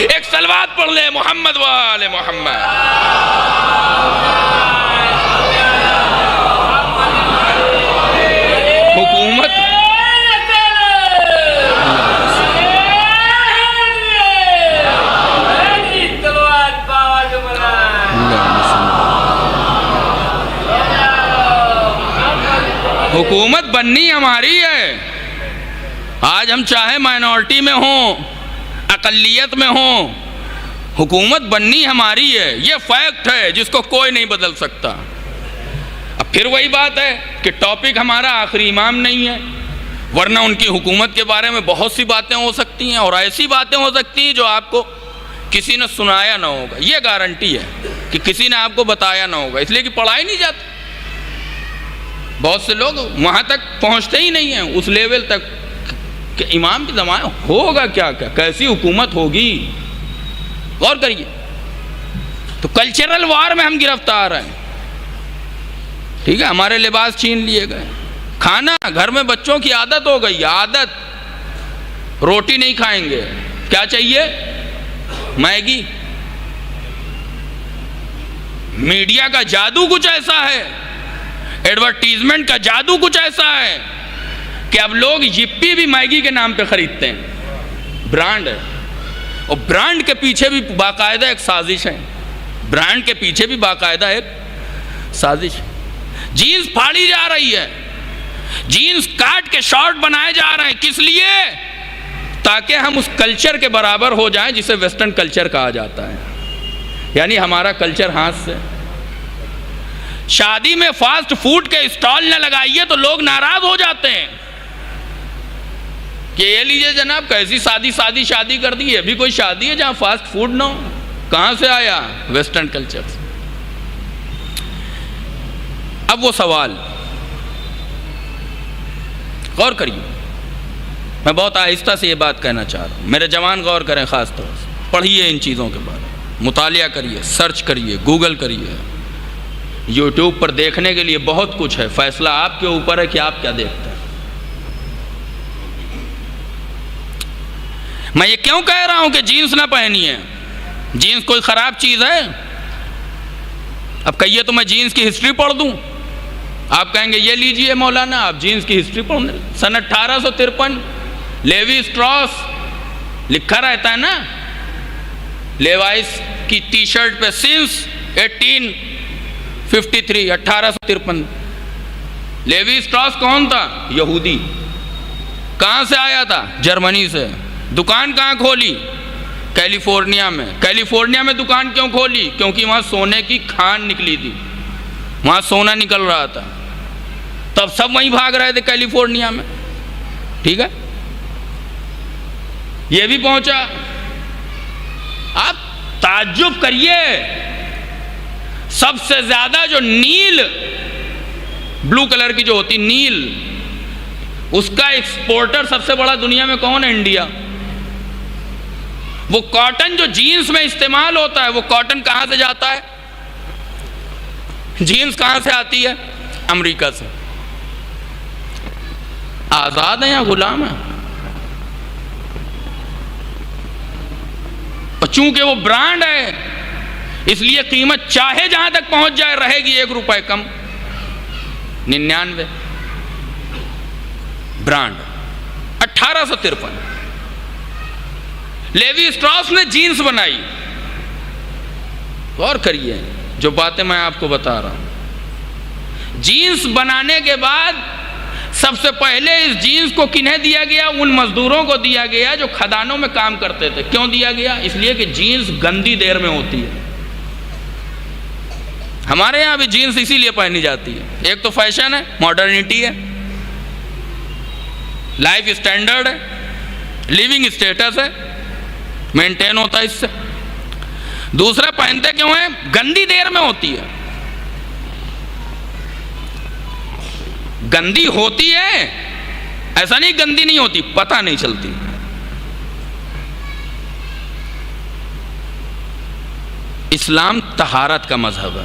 ایک صلوات پڑھ لے، محمد و آل محمد۔ حکومت حکومت بننی ہماری ہے۔ آج ہم چاہے مائنورٹی میں ہوں، اقلیت میں ہوں، حکومت بننی ہماری ہے، یہ فیکٹ ہے جس کو کوئی نہیں بدل سکتا۔ اب پھر وہی بات ہے کہ ٹاپک ہمارا آخری امام نہیں ہے، ورنہ ان کی حکومت کے بارے میں بہت سی باتیں ہو سکتی ہیں، اور ایسی باتیں ہو سکتی ہیں جو آپ کو کسی نے سنایا نہ ہوگا۔ یہ گارنٹی ہے کہ کسی نے آپ کو بتایا نہ ہوگا، اس لیے کہ پڑھائی نہیں جاتی۔ بہت سے لوگ وہاں تک پہنچتے ہی نہیں ہیں، اس لیول تک کہ امام کی زمانہ ہوگا کیا، کیسی حکومت ہوگی۔ غور کریے، تو کلچرل وار میں ہم گرفتار ہیں۔ ٹھیک ہے، ہمارے لباس چھین لیے گئے، کھانا گھر میں بچوں کی عادت ہو گئی، عادت، روٹی نہیں کھائیں گے، کیا چاہیے؟ میگی۔ میڈیا کا جادو کچھ ایسا ہے، ایڈورٹیزمنٹ کا جادو کچھ ایسا ہے کہ اب لوگ یپی بھی میگی کے نام پہ خریدتے ہیں۔ برانڈ ہے، اور برانڈ کے پیچھے بھی باقاعدہ ایک سازش ہے، برانڈ کے پیچھے بھی باقاعدہ ایک سازش ہے۔ جینز پھاڑی جا رہی ہے، جینز کاٹ کے شارٹ بنائے جا رہے ہیں، کس لیے؟ تاکہ ہم اس کلچر کے برابر ہو جائیں جسے ویسٹرن کلچر کہا جاتا ہے، یعنی ہمارا کلچر ہاتھ سے۔ شادی میں فاسٹ فوڈ کے اسٹال نہ لگائیے تو لوگ ناراض ہو جاتے ہیں کہ یہ لیجئے جناب، کیسی سادی شادی کر دی، یہ بھی کوئی شادی ہے جہاں فاسٹ فوڈ نہ ہو؟ کہاں سے آیا؟ ویسٹرن کلچر سے۔ اب وہ سوال غور کریے، میں بہت آہستہ سے یہ بات کہنا چاہ رہا ہوں، میرے جوان غور کریں، خاص طور سے پڑھیے ان چیزوں کے بارے میں، مطالعہ کریے، سرچ کریے، گوگل کریے، یوٹیوب پر دیکھنے کے لیے بہت کچھ ہے، فیصلہ آپ کے اوپر ہے کہ آپ کیا دیکھتے ہیں۔ میں یہ کیوں کہہ رہا ہوں کہ جینس نہ پہنیے؟ جینس کوئی خراب چیز ہے؟ اب کہیے تو میں جینس کی ہسٹری پڑھ دوں، آپ کہیں گے یہ لیجئے مولانا، آپ جینس کی ہسٹری پڑھ دیں۔ سن 1853 لیوی اسٹراس لکھا رہتا ہے نا، لیوائس کی ٹی شرٹ پہ سنس 1853 لیوی اسٹراس کون تھا؟ یہودی۔ کہاں سے آیا تھا؟ جرمنی سے۔ دکان کہاں کھولی؟ کیلیفورنیا میں۔ کیلیفورنیا میں دکان کیوں کھولی؟ کیونکہ وہاں سونے کی کھان نکلی تھی، وہاں سونا نکل رہا تھا، تب سب وہیں بھاگ رہے تھے کیلیفورنیا میں۔ ٹھیک ہے، یہ بھی پہنچا۔ آپ تعجب کریے، سب سے زیادہ جو نیل، بلو کلر کی جو ہوتی نیل، اس کا ایکسپورٹر سب سے بڑا دنیا میں کون ہے؟ انڈیا۔ وہ کاٹن جو جینس میں استعمال ہوتا ہے، وہ کاٹن کہاں سے جاتا ہے؟ جینس کہاں سے آتی ہے؟ امریکہ سے۔ آزاد ہیں یا غلام ہیں؟ اور چونکہ وہ برانڈ ہے، اس لیے قیمت چاہے جہاں تک پہنچ جائے رہے گی 1 روپے کم، 99۔ برانڈ 1853 لیوی اسٹراس نے جینس بنائی۔ غور کریے جو باتیں میں آپ کو بتا رہا ہوں۔ جینس بنانے کے بعد سب سے پہلے اس جینس کو کنہیں دیا گیا؟ ان مزدوروں کو دیا گیا جو کھدانوں میں کام کرتے تھے۔ کیوں دیا گیا؟ اس لیے کہ جینس گندی دیر میں ہوتی ہے۔ ہمارے یہاں بھی جینس اسی لیے پہنی جاتی ہے، ایک تو فیشن ہے، ماڈرنٹی ہے، لائف اسٹینڈرڈ ہے، لیونگ اسٹیٹس ہے، مینٹین ہوتا ہے اس سے۔ دوسرا پہنتے کیوں ہیں؟ گندی دیر میں ہوتی ہے۔ گندی ہوتی ہے، ایسا نہیں گندی نہیں ہوتی، پتہ نہیں چلتی۔ اسلام طہارت کا مذہب ہے۔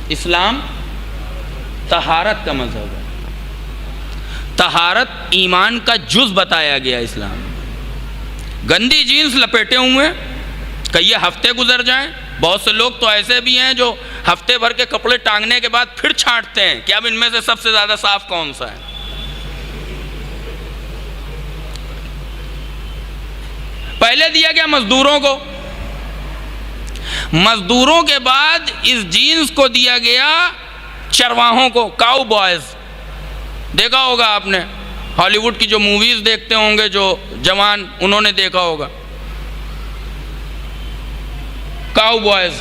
اسلام طہارت کا مذہب ہے۔ طہارت ایمان کا جز بتایا گیا اسلام۔ گندی جینس لپیٹے ہوئے ہیں کہ یہ ہفتے گزر جائیں۔ بہت سے لوگ تو ایسے بھی ہیں جو ہفتے بھر کے کپڑے ٹانگنے کے بعد پھر چھانٹتے ہیں کہ اب ان میں سے سب سے زیادہ صاف کون سا ہے۔ پہلے دیا گیا مزدوروں کو، مزدوروں کے بعد اس جینس کو دیا گیا چرواہوں کو، کاؤ بوائز۔ دیکھا ہوگا آپ نے، ہالی ووڈ کی جو موویز دیکھتے ہوں گے جو جوان، انہوں نے دیکھا ہوگا کاؤ بوائز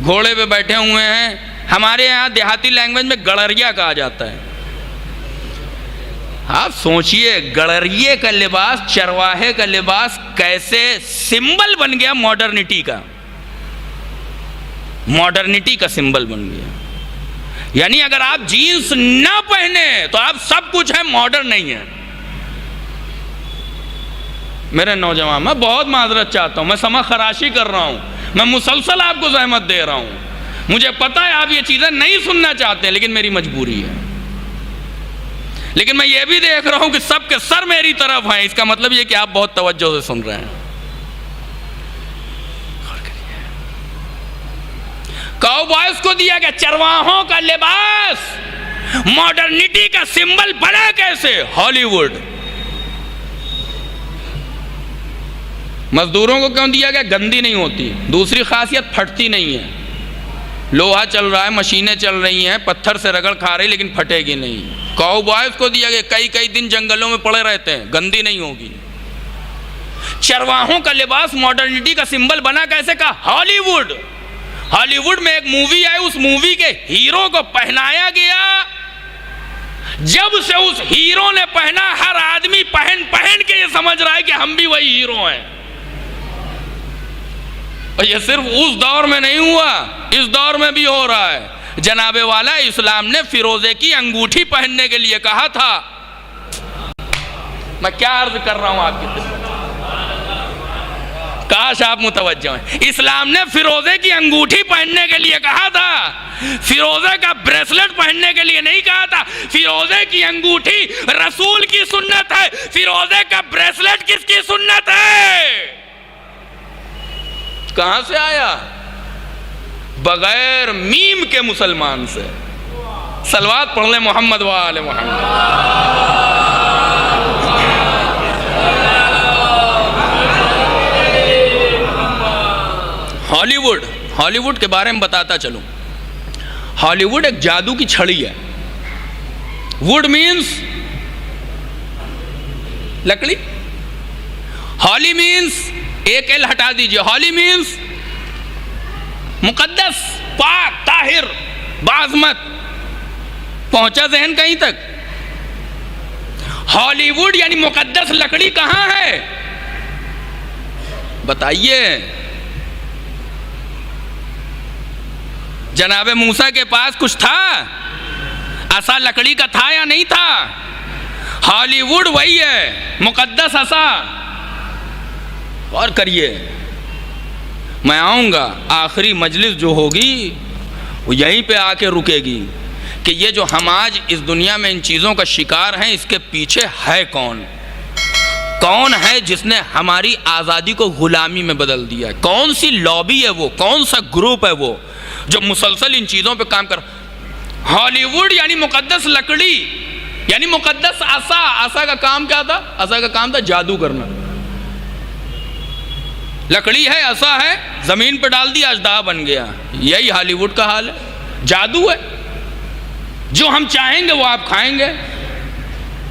گھوڑے پہ بیٹھے ہوئے ہیں۔ ہمارے یہاں دیہاتی لینگویج میں گڑریا کہا جاتا ہے۔ آپ سوچئے گڑریے کا لباس، چرواہے کا لباس کیسے سمبل بن گیا ماڈرنٹی کا، ماڈرنٹی کا سمبل بن گیا۔ یعنی اگر آپ جینس نہ پہنے تو آپ سب کچھ ہیں، ماڈرن نہیں ہیں۔ میرے نوجوان، میں بہت معذرت چاہتا ہوں، میں سما خراشی کر رہا ہوں، میں مسلسل آپ کو زحمت دے رہا ہوں، مجھے پتہ ہے آپ یہ چیزیں نہیں سننا چاہتے ہیں، لیکن میری مجبوری ہے۔ لیکن میں یہ بھی دیکھ رہا ہوں کہ سب کے سر میری طرف ہیں، اس کا مطلب یہ کہ آپ بہت توجہ سے سن رہے ہیں۔ کاؤ بوائز کو دیا گیا چرواہوں کا لباس، ماڈرنٹی کا سمبل بنا کیسے؟ ہالی ووڈ۔ مزدوروں کو کیوں دیا گیا؟ گندی نہیں ہوتی۔ دوسری خاصیت، پھٹتی نہیں ہے۔ لوہا چل رہا ہے، مشینیں چل رہی ہیں، پتھر سے رگڑ کھا رہی لیکن پھٹے گی نہیں۔ کاؤ بوائز کو دیا گیا، کئی دن جنگلوں میں پڑے رہتے ہیں، گندی نہیں ہوگی۔ چرواہوں کا لباس ماڈرنٹی کا سمبل بنا کیسے؟ کہا ہالی ووڈ۔ ہالی ووڈ میں ایک مووی آئی، اس مووی کے ہیرو کو پہنایا گیا، جب سے اس ہیرو نے پہنا ہر آدمی پہن کے یہ سمجھ رہا ہے کہ ہم بھی وہی ہیرو ہیں۔ اور یہ صرف اس دور میں نہیں ہوا، اس دور میں بھی ہو رہا ہے۔ جناب والا اسلام نے فیروزے کی انگوٹھی پہننے کے لیے کہا تھا۔ میں کیا عرض کر رہا ہوں آپ کی خدمت، کاش آپ متوجہ ہیں۔ اسلام نے فیروزے کی انگوٹھی پہننے کے لیے کہا تھا، فیروزے کا بریسلٹ پہننے کے لیے نہیں کہا تھا۔ فیروزے کی انگوٹھی رسول کی سنت ہے، فیروزے کا بریسلٹ کس کی سنت ہے؟ کہاں سے آیا؟ بغیر میم کے مسلمان سے۔ صلوات پڑھ لیں محمد و آل محمد۔ ہالی ووڈ کے بارے میں بتاتا چلوں۔ ہالی ووڈ ایک جادو کی چھڑی ہے۔ ووڈ مینز لکڑی، ہالی مینز ایک ایل ہٹا دیجئے، ہالی مینز مقدس، پاک، طاہر، بعظمت۔ پہنچا ذہن کہیں تک؟ ہالی ووڈ یعنی مقدس لکڑی کہاں ہے بتائیے؟ جناب موسیٰ کے پاس کچھ تھا؟ عصا لکڑی کا تھا یا نہیں تھا؟ ہالی ووڈ وہی ہے، مقدس عصا۔ اور کریے، میں آؤں گا، آخری مجلس جو ہوگی وہ یہیں پہ آ کے رکے گی کہ یہ جو ہم آج اس دنیا میں ان چیزوں کا شکار ہیں، اس کے پیچھے ہے کون؟ کون ہے جس نے ہماری آزادی کو غلامی میں بدل دیا ہے؟ کون سی لابی ہے وہ؟ کون سا گروپ ہے وہ جو مسلسل ان چیزوں پہ کام کر؟ ہالی ووڈ یعنی مقدس لکڑی، یعنی مقدس عصا۔ عصا کا کام کیا تھا؟ عصا کا کام تھا جادو کرنا۔ لکڑی ہے، عصا ہے، زمین پہ ڈال دیا اژدہا بن گیا. یہی ہالی ووڈ کا حال ہے. جادو ہے، جو ہم چاہیں گے وہ آپ کھائیں گے.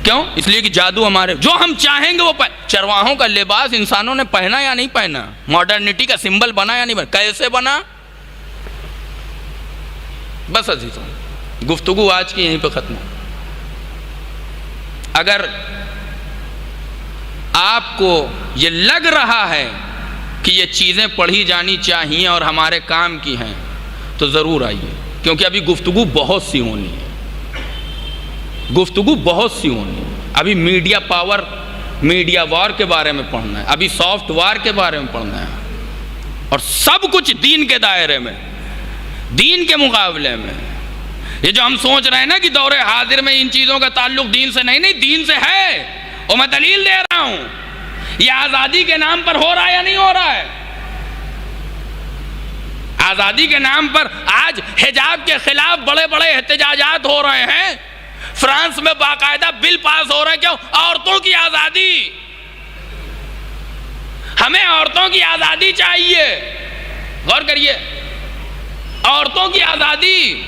کیوں؟ اس لیے کہ جادو ہمارے، جو ہم چاہیں گے وہ چرواہوں کا لباس انسانوں نے پہنا یا نہیں پہنا؟ ماڈرنٹی کا سمبل بنا یا نہیں بنا؟ کیسے بنا؟ بس عزیزوں، گفتگو آج کی یہیں پہ ختم ہو. اگر آپ کو یہ لگ رہا ہے کہ یہ چیزیں پڑھی جانی چاہیے اور ہمارے کام کی ہیں تو ضرور آئیے، کیونکہ ابھی گفتگو بہت سی ہونی ہے. گفتگو بہت سی ہونی ہے. ابھی میڈیا پاور، میڈیا وار کے بارے میں پڑھنا ہے، ابھی سافٹ وار کے بارے میں پڑھنا ہے، اور سب کچھ دین کے دائرے میں، دین کے مقابلے میں. یہ جو ہم سوچ رہے ہیں نا کہ دور حاضر میں ان چیزوں کا تعلق دین سے نہیں دین سے ہے. اور میں دلیل دے رہا ہوں، یہ آزادی کے نام پر ہو رہا ہے یا نہیں ہو رہا ہے؟ آزادی کے نام پر آج حجاب کے خلاف بڑے بڑے احتجاجات ہو رہے ہیں. فرانس میں باقاعدہ بل پاس ہو رہے ہیں. کیوں؟ عورتوں کی آزادی. ہمیں عورتوں کی آزادی چاہیے. غور کریے، عورتوں کی آزادی.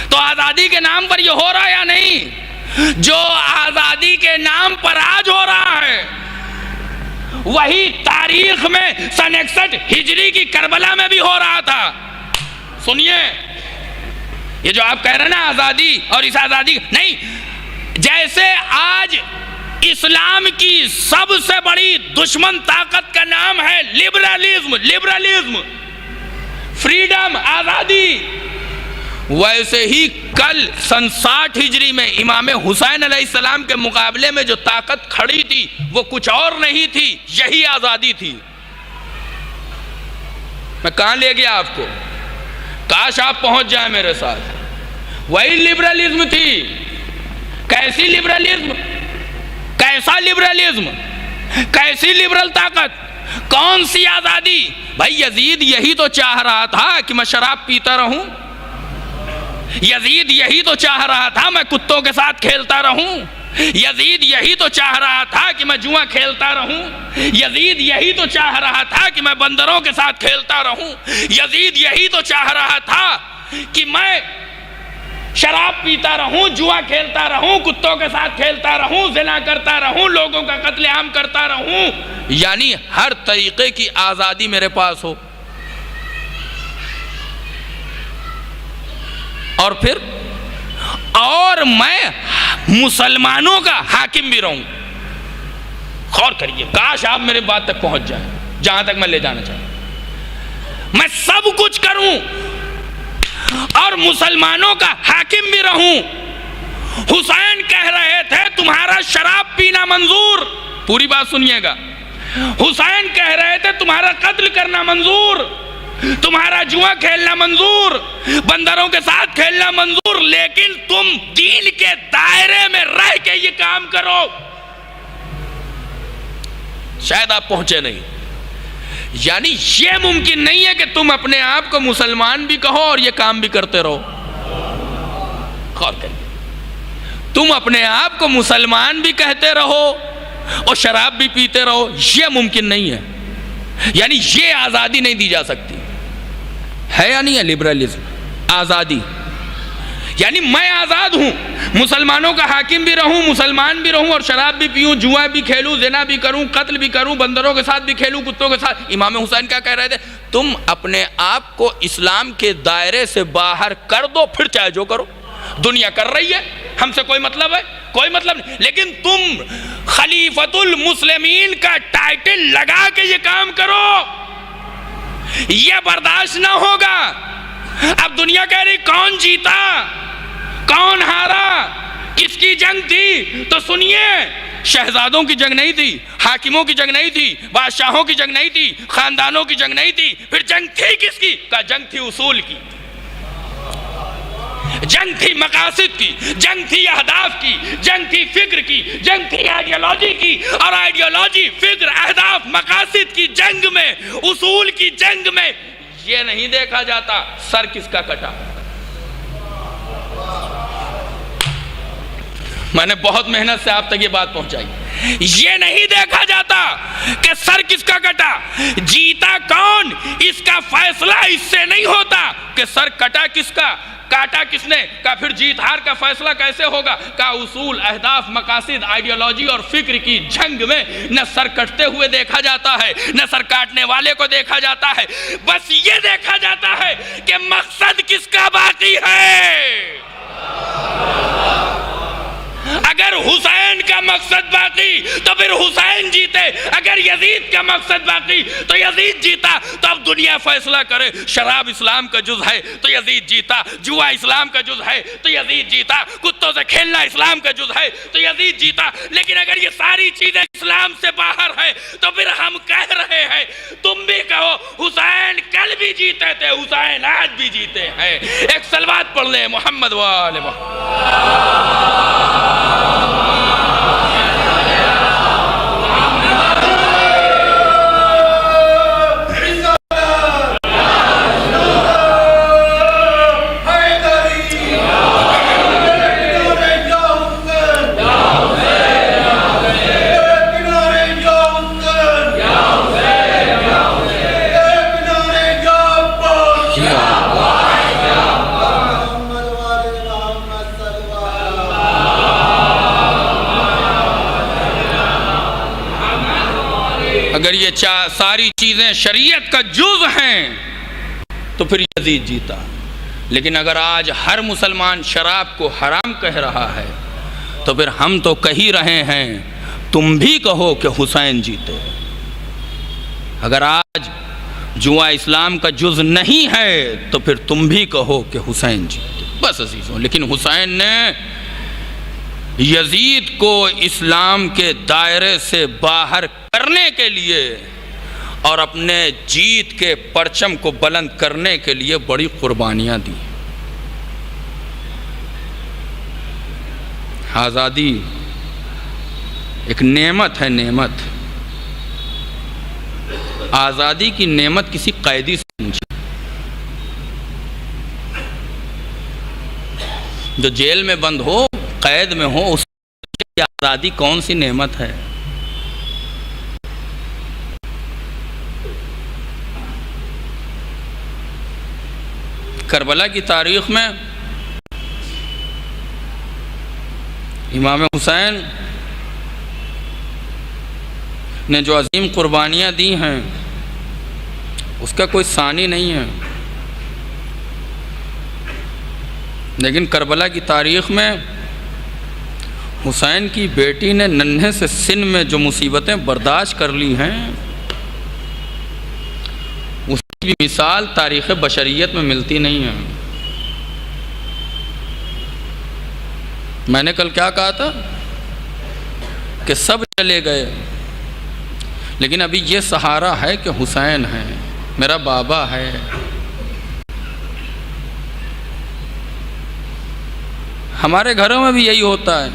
تو آزادی کے نام پر یہ ہو رہا ہے یا نہیں؟ جو آزادی کے نام پر آج ہو رہا ہے وہی تاریخ میں سن 61 ہجری کی کربلا میں بھی ہو رہا تھا. سنیے، یہ جو آپ کہہ رہے ہیں نا آزادی، اور اس آزادی نہیں، جیسے آج اسلام کی سب سے بڑی دشمن طاقت کا نام ہے لبرلزم، فریڈم، آزادی، ویسے ہی کل سن 60 ہجری میں امام حسین علیہ السلام کے مقابلے میں جو طاقت کھڑی تھی وہ کچھ اور نہیں تھی، یہی آزادی تھی. میں کہاں لے گیا آپ کو؟ کاش آپ پہنچ جائیں میرے ساتھ. وہی لبرلزم تھی. کیسی لبرلزم؟ کیسا لبرلزم؟ کیسی لبرل طاقت؟ کون سی آزادی؟ بھائی یزید یہی تو چاہ رہا تھا کہ میں شراب پیتا رہوں. یزید یہی تو چاہ رہا تھا میں کتوں کے ساتھ کھیلتا رہوں. یزید یہی تو چاہ رہا تھا کہ میں جوا کھیلتا رہوں. یزید یہی تو چاہ رہا تھا کہ میں بندروں کے ساتھ کھیلتا رہوں. یزید یہی تو چاہ رہا تھا کہ میں شراب پیتا رہوں، جوا کھیلتا رہوں، کتوں کے ساتھ کھیلتا رہوں، زنا کرتا رہوں، لوگوں کا قتل عام کرتا رہوں. یعنی ہر طریقے کی آزادی میرے پاس ہو. اور پھر اور میں مسلمانوں کا حاکم بھی رہوں. غور کریے، کاش آپ میرے بات تک پہنچ جائیں جہاں تک میں لے جانا چاہوں. میں سب کچھ کروں اور مسلمانوں کا حاکم بھی رہوں. حسین کہہ رہے تھے تمہارا شراب پینا منظور. پوری بات سنیے گا. حسین کہہ رہے تھے تمہارا قتل کرنا منظور، تمہارا جوا کھیلنا منظور، بندروں کے ساتھ کھیلنا منظور، لیکن تم دین کے دائرے میں رہ کے یہ کام کرو. شاید آپ پہنچے نہیں. یعنی یہ ممکن نہیں ہے کہ تم اپنے آپ کو مسلمان بھی کہو اور یہ کام بھی کرتے رہو. غور کریے، تم اپنے آپ کو مسلمان بھی کہتے رہو اور شراب بھی پیتے رہو، یہ ممکن نہیں ہے. یعنی یہ آزادی نہیں دی جا سکتی. ہے یا نہیں ہے لبرلزم؟ آزادی یعنی میں آزاد ہوں، مسلمانوں کا حاکم بھی رہوں، مسلمان بھی رہوں اور شراب بھی پیوں، جوا بھی کھیلوں، زنا بھی کروں، قتل بھی کروں، بندروں کے ساتھ بھی کھیلوں، کتوں کے ساتھ. امام حسین کیا کہہ رہے تھے؟ تم اپنے آپ کو اسلام کے دائرے سے باہر کر دو، پھر چاہے جو کرو. دنیا کر رہی ہے، ہم سے کوئی مطلب ہے؟ کوئی مطلب نہیں. لیکن تم خلیفۃ المسلمین کا ٹائٹل لگا کے یہ کام کرو، یہ برداشت نہ ہوگا. اب دنیا کہہ رہی کون جیتا، کون ہارا، کس کی جنگ تھی؟ تو سنیے، شہزادوں کی جنگ نہیں تھی، حاکموں کی جنگ نہیں تھی، بادشاہوں کی جنگ نہیں تھی، خاندانوں کی جنگ نہیں تھی. پھر جنگ تھی کس کی؟ کہا جنگ تھی اصول کی، جنگ تھی مقاصد کی، جنگ تھی اہداف کی، جنگ تھی فکر کی، جنگ تھی آئیڈیالوجی کی. اور آئیڈیالوجی، فکر، اہداف، مقاصد کی جنگ میں، اصول کی جنگ میں یہ نہیں دیکھا جاتا سر کس کا کٹا. میں نے بہت محنت سے آپ تک یہ بات پہنچائی. یہ نہیں دیکھا جاتا کہ سر کس کا کٹا، جیتا کون اس کا فیصلہ اس سے نہیں ہوتا کہ سر کٹا کس کا، کاٹا کس نے، کہا پھر جیت ہار کا فیصلہ کیسے ہوگا، کہا اصول، اہداف، مقاصد، آئیڈیالوجی اور فکر کی جنگ میں نہ سر کٹتے ہوئے دیکھا جاتا ہے نہ سر کاٹنے والے کو دیکھا جاتا ہے، بس یہ دیکھا جاتا ہے کہ مقصد کس کا باقی ہے۔ اگر حسین کا مقصد باقی تو پھر حسین جیتے، اگر یزید کا مقصد باقی تو یزید جیتا۔ تو اب دنیا فیصلہ کرے، شراب اسلام کا جز ہے تو یزید جیتا، جوا اسلام کا جز ہے تو یزید جیتا، کتوں سے کھیلنا اسلام کا جز ہے تو یزید جیتا۔ لیکن اگر یہ ساری چیزیں اسلام سے باہر ہیں تو پھر ہم کہہ رہے ہیں، تم بھی کہو حسین کل بھی جیتے تھے، حسین آج بھی جیتے ہیں۔ ایک صلوات پڑھ لیں محمد وآل محمد۔ اگر یہ ساری چیزیں شریعت کا جز ہیں تو پھر یزید جیتا، لیکن اگر آج ہر مسلمان شراب کو حرام کہہ رہا ہے تو پھر ہم تو کہہ ہی رہے ہیں، تم بھی کہو کہ حسین جیتے۔ اگر آج جوا اسلام کا جز نہیں ہے تو پھر تم بھی کہو کہ حسین جیتے۔ بس عزیزوں، لیکن حسین نے یزید کو اسلام کے دائرے سے باہر کرنے کے لیے اور اپنے جیت کے پرچم کو بلند کرنے کے لیے بڑی قربانیاں دی۔ آزادی ایک نعمت ہے، نعمت۔ آزادی کی نعمت کسی قیدی سے پوچھی، جو جیل میں بند ہو، قید میں ہو، اس کی آزادی کون سی نعمت ہے؟ کربلا کی تاریخ میں امام حسین نے جو عظیم قربانیاں دی ہیں اس کا کوئی ثانی نہیں ہے، لیکن کربلا کی تاریخ میں حسین کی بیٹی نے ننھے سے سن میں جو مصیبتیں برداشت کر لی ہیں اس کی مثال تاریخ بشریت میں ملتی نہیں ہے۔ میں نے کل کیا کہا تھا کہ سب چلے گئے، لیکن ابھی یہ سہارا ہے کہ حسین ہے، میرا بابا ہے۔ ہمارے گھروں میں بھی یہی ہوتا ہے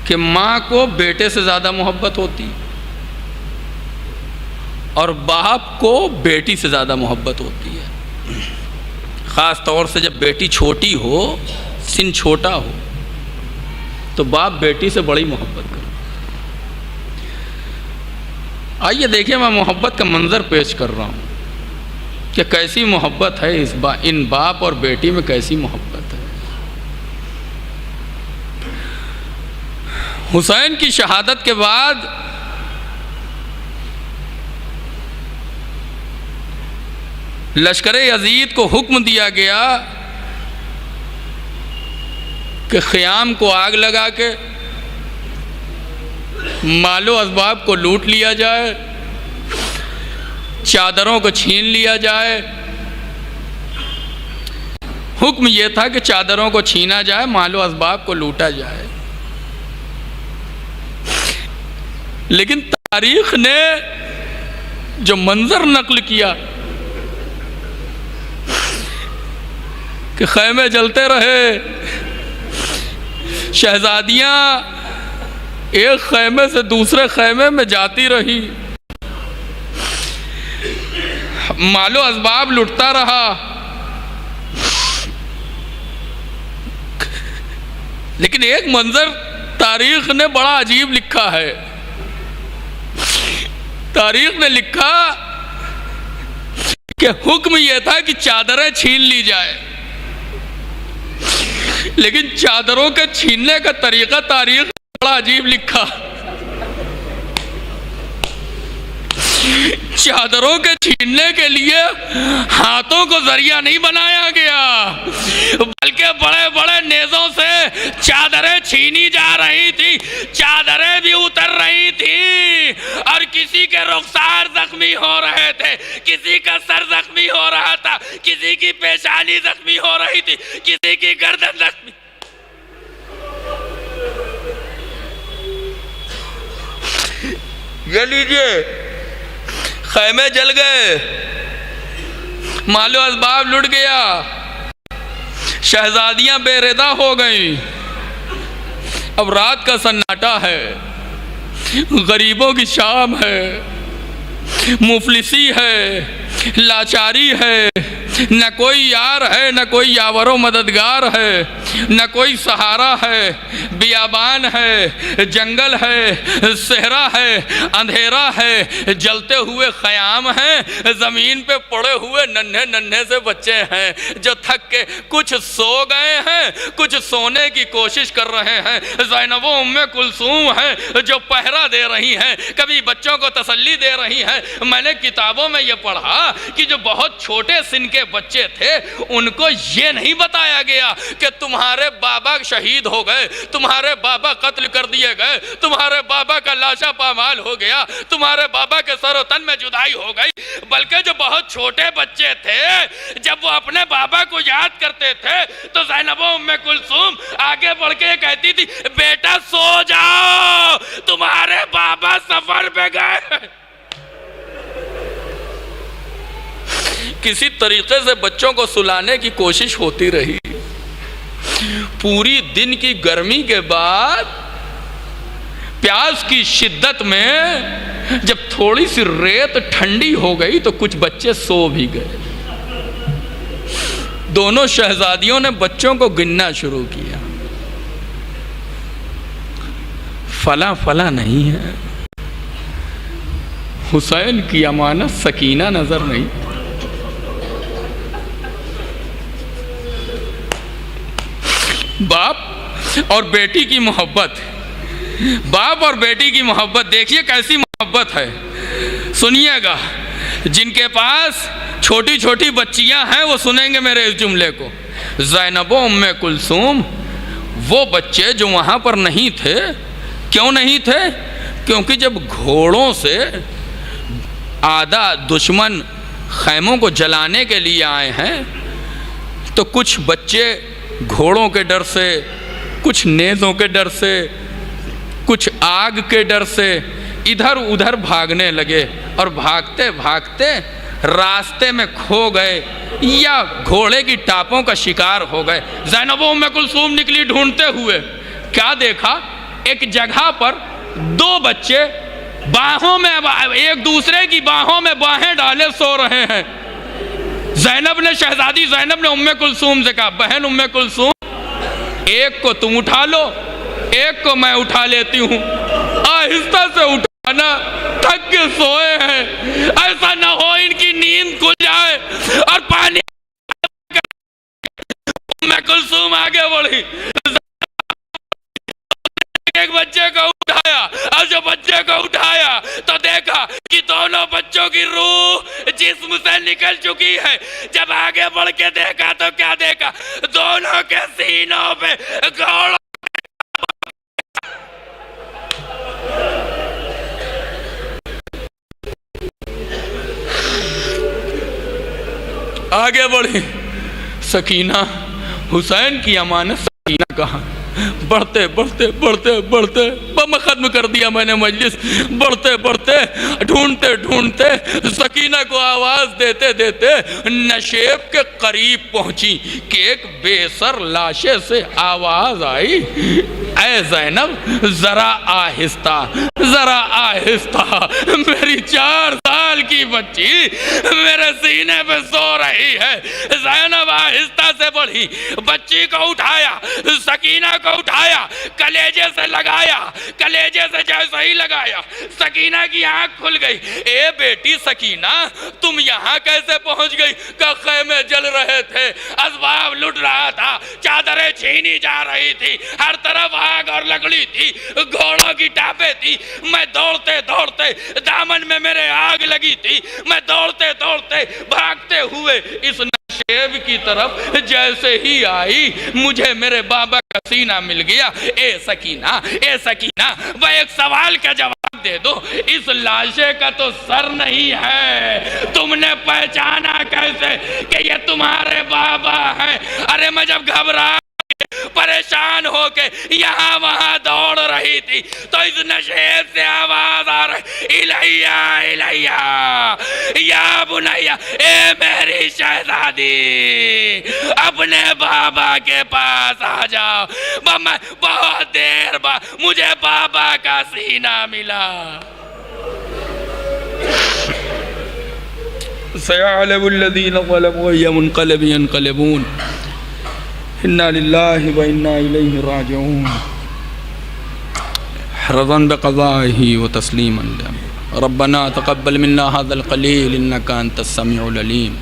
کہ ماں کو بیٹے سے زیادہ محبت ہوتی اور باپ کو بیٹی سے زیادہ محبت ہوتی ہے، خاص طور سے جب بیٹی چھوٹی ہو، سن چھوٹا ہو، تو باپ بیٹی سے بڑی محبت کرے۔ آئیے دیکھیں، میں محبت کا منظر پیش کر رہا ہوں کہ کیسی محبت ہے ان باپ اور بیٹی میں، کیسی محبت ہے۔ حسین کی شہادت کے بعد لشکر یزید کو حکم دیا گیا کہ خیام کو آگ لگا کے مال و اسباب کو لوٹ لیا جائے، چادروں کو چھین لیا جائے۔ حکم یہ تھا کہ چادروں کو چھینا جائے، مال و اسباب کو لوٹا جائے۔ لیکن تاریخ نے جو منظر نقل کیا کہ خیمے جلتے رہے، شہزادیاں ایک خیمے سے دوسرے خیمے میں جاتی رہی، مال و اسباب لٹتا رہا، لیکن ایک منظر تاریخ نے بڑا عجیب لکھا ہے. تاریخ نے لکھا کہ حکم یہ تھا کہ چادریں چھین لی جائے، لیکن چادروں کے چھیننے کا طریقہ تاریخ نے بڑا عجیب لکھا. چادروں کے چھیننے کے لیے ہاتھوں کو ذریعہ نہیں بنایا گیا، بلکہ بڑے بڑے نیزوں سے چادریں چھینی جا رہی تھی، چادریں بھی اتر رہی تھی، اور کسی کے رخسار زخمی ہو رہے تھے، کسی کا سر زخمی ہو رہا تھا، کسی کی پیشانی زخمی ہو رہی تھی، کسی کی گردن زخمی. یہ لیجئے، خیمے جل گئے، مال و اسباب لٹ گیا، شہزادیاں بے ردا ہو گئیں. اب رات کا سناٹا ہے، غریبوں کی شام ہے، مفلسی ہے، لاچاری ہے، نہ کوئی یار ہے، نہ کوئی یاور و مددگار ہے، نہ کوئی سہارا ہے، بیابان ہے، جنگل ہے، صحرا ہے، اندھیرا ہے، جلتے ہوئے خیام ہیں، زمین پہ پڑے ہوئے ننھے ننھے سے بچے ہیں جو تھک کے کچھ سو گئے ہیں، کچھ سونے کی کوشش کر رہے ہیں. زینب و ام کلثوم ہیں جو پہرا دے رہی ہیں، کبھی بچوں کو تسلی دے رہی ہیں. میں نے کتابوں میں یہ پڑھا کہ جو بہت چھوٹے سن کے بچے تھے ان کو یہ نہیں بتایا گیا کہ تمہارے بابا شہید ہو گئے، تمہارے بابا قتل کر دیے گئے، تمہارے بابا کا لاشا پامال ہو گیا، تمہارے بابا کے سر و تن میں جدائی ہو گئی. بلکہ جو بہت چھوٹے بچے تھے جب وہ اپنے بابا کو یاد کرتے تھے تو زینب و ام کلثوم آگے بڑھ کے کہتی تھی بیٹا سو جاؤ، تمہارے بابا سفر پہ گئے. کسی طریقے سے بچوں کو سلانے کی کوشش ہوتی رہی. پوری دن کی گرمی کے بعد پیاس کی شدت میں جب تھوڑی سی ریت ٹھنڈی ہو گئی تو کچھ بچے سو بھی گئے. دونوں شہزادیوں نے بچوں کو گننا شروع کیا. فلاں فلاں نہیں ہے، حسین کی امانت سکینہ نظر نہیں. باپ اور بیٹی کی محبت، باپ اور بیٹی کی محبت دیکھیے کیسی محبت ہے. سنیے گا، جن کے پاس چھوٹی چھوٹی بچیاں ہیں وہ سنیں گے میرے اس جملے کو. زینب و ام کلثوم وہ بچے جو وہاں پر نہیں تھے. کیوں نہیں تھے؟ کیونکہ جب گھوڑوں سے آدھا دشمن خیموں کو جلانے کے لیے آئے ہیں تو کچھ بچے گھوڑوں کے ڈر سے، کچھ نیزوں کے ڈر سے، کچھ آگ کے ڈر سے ادھر ادھر بھاگنے لگے، اور بھاگتے بھاگتے راستے میں کھو گئے یا گھوڑے کی ٹاپوں کا شکار ہو گئے. زینب و ام کلثوم نکلی ڈھونڈتے ہوئے. کیا دیکھا؟ ایک جگہ پر دو بچے باہوں میں، ایک دوسرے کی باہوں میں باہیں ڈالے سو رہے ہیں. زینب نے، شہزادی زینب نے ام کلثوم سے کہا بہن ام کلثوم، ایک کو تم اٹھا لو، ایک کو میں اٹھا لیتی ہوں. آہستہ سے اٹھانا، تھک کے سوئے ہیں، ایسا نہ ہو ان کی نیند کھل جائے اور پانی. ام کلثوم آگے بڑھی، ایک بچے کو اٹھایا، اور جو بچے کو اٹھایا تو دیکھا کہ دونوں بچوں کی روح جسم سے نکل چکی ہے. جب آگے بڑھ کے دیکھا تو کیا دیکھا؟ دونوں کے سینوں پہ گھوڑا. آگے بڑھی. سکینہ، حسین کی امانت سکینہ کہاں؟ بڑھتے بڑھتے بڑھتے بڑھتے ختم کر دیا میں نے مجلس. بڑھتے بڑھتے ڈھونڈتے ڈھونڈتے سکینہ کو آواز دیتے دیتے نشیب کے قریب پہنچی کہ ایک بے سر لاشے سے آواز آئی، اے زینب ذرا آہستہ، ذرا آہستہ. میری 4 سال سال کی بچی میرے سینے پہ سو رہی ہے. زینب آہستہ سے بڑھی, بچی کو اٹھایا, سکینہ کو اٹھایا, کلیجے سے لگایا, کلیجے سے جیسے ہی لگایا سکینہ کی آنکھ کھل گئی. اے بیٹی سکینہ, تم یہاں کیسے پہنچ گئی؟ کہ خیمے جل رہے تھے, اسباب لٹ رہا تھا, چادریں چھینی جا رہی تھی, ہر طرف آگ اور لکڑی تھی, گھوڑوں کی ٹاپیں تھی. میں دوڑتے دوڑتے, دامن میں میرے آگ لگی تھی, میں دوڑتے دوڑتے بھاگتے ہوئے اس نشیب کی طرف جیسے ہی آئی, مجھے میرے بابا کا سینہ مل گیا. اے سکینہ, اے سکینہ, وہ ایک سوال کا جواب دے دو, اس لاشے کا تو سر نہیں ہے, تم نے پہچانا کیسے کہ یہ تمہارے بابا ہیں؟ ارے میں جب گھبرا پریشان ہو کے یہاں وہاں دوڑ رہی تھی تو اس نشیب سے آواز آ رہی, الیہ الیہ یا بنیا, اے میری شہزادی اپنے بابا کے پاس آ جاؤ. میں بہت دیر بعد مجھے بابا کا سینہ ملا. سيعلم الذين ظلموا أي منقلب ينقلبون إنا لله وإنا إليه راجعون. رضا بقضائه وتسليما له. ربنا تقبل منا هذا القليل إنك أنت السميع العليم.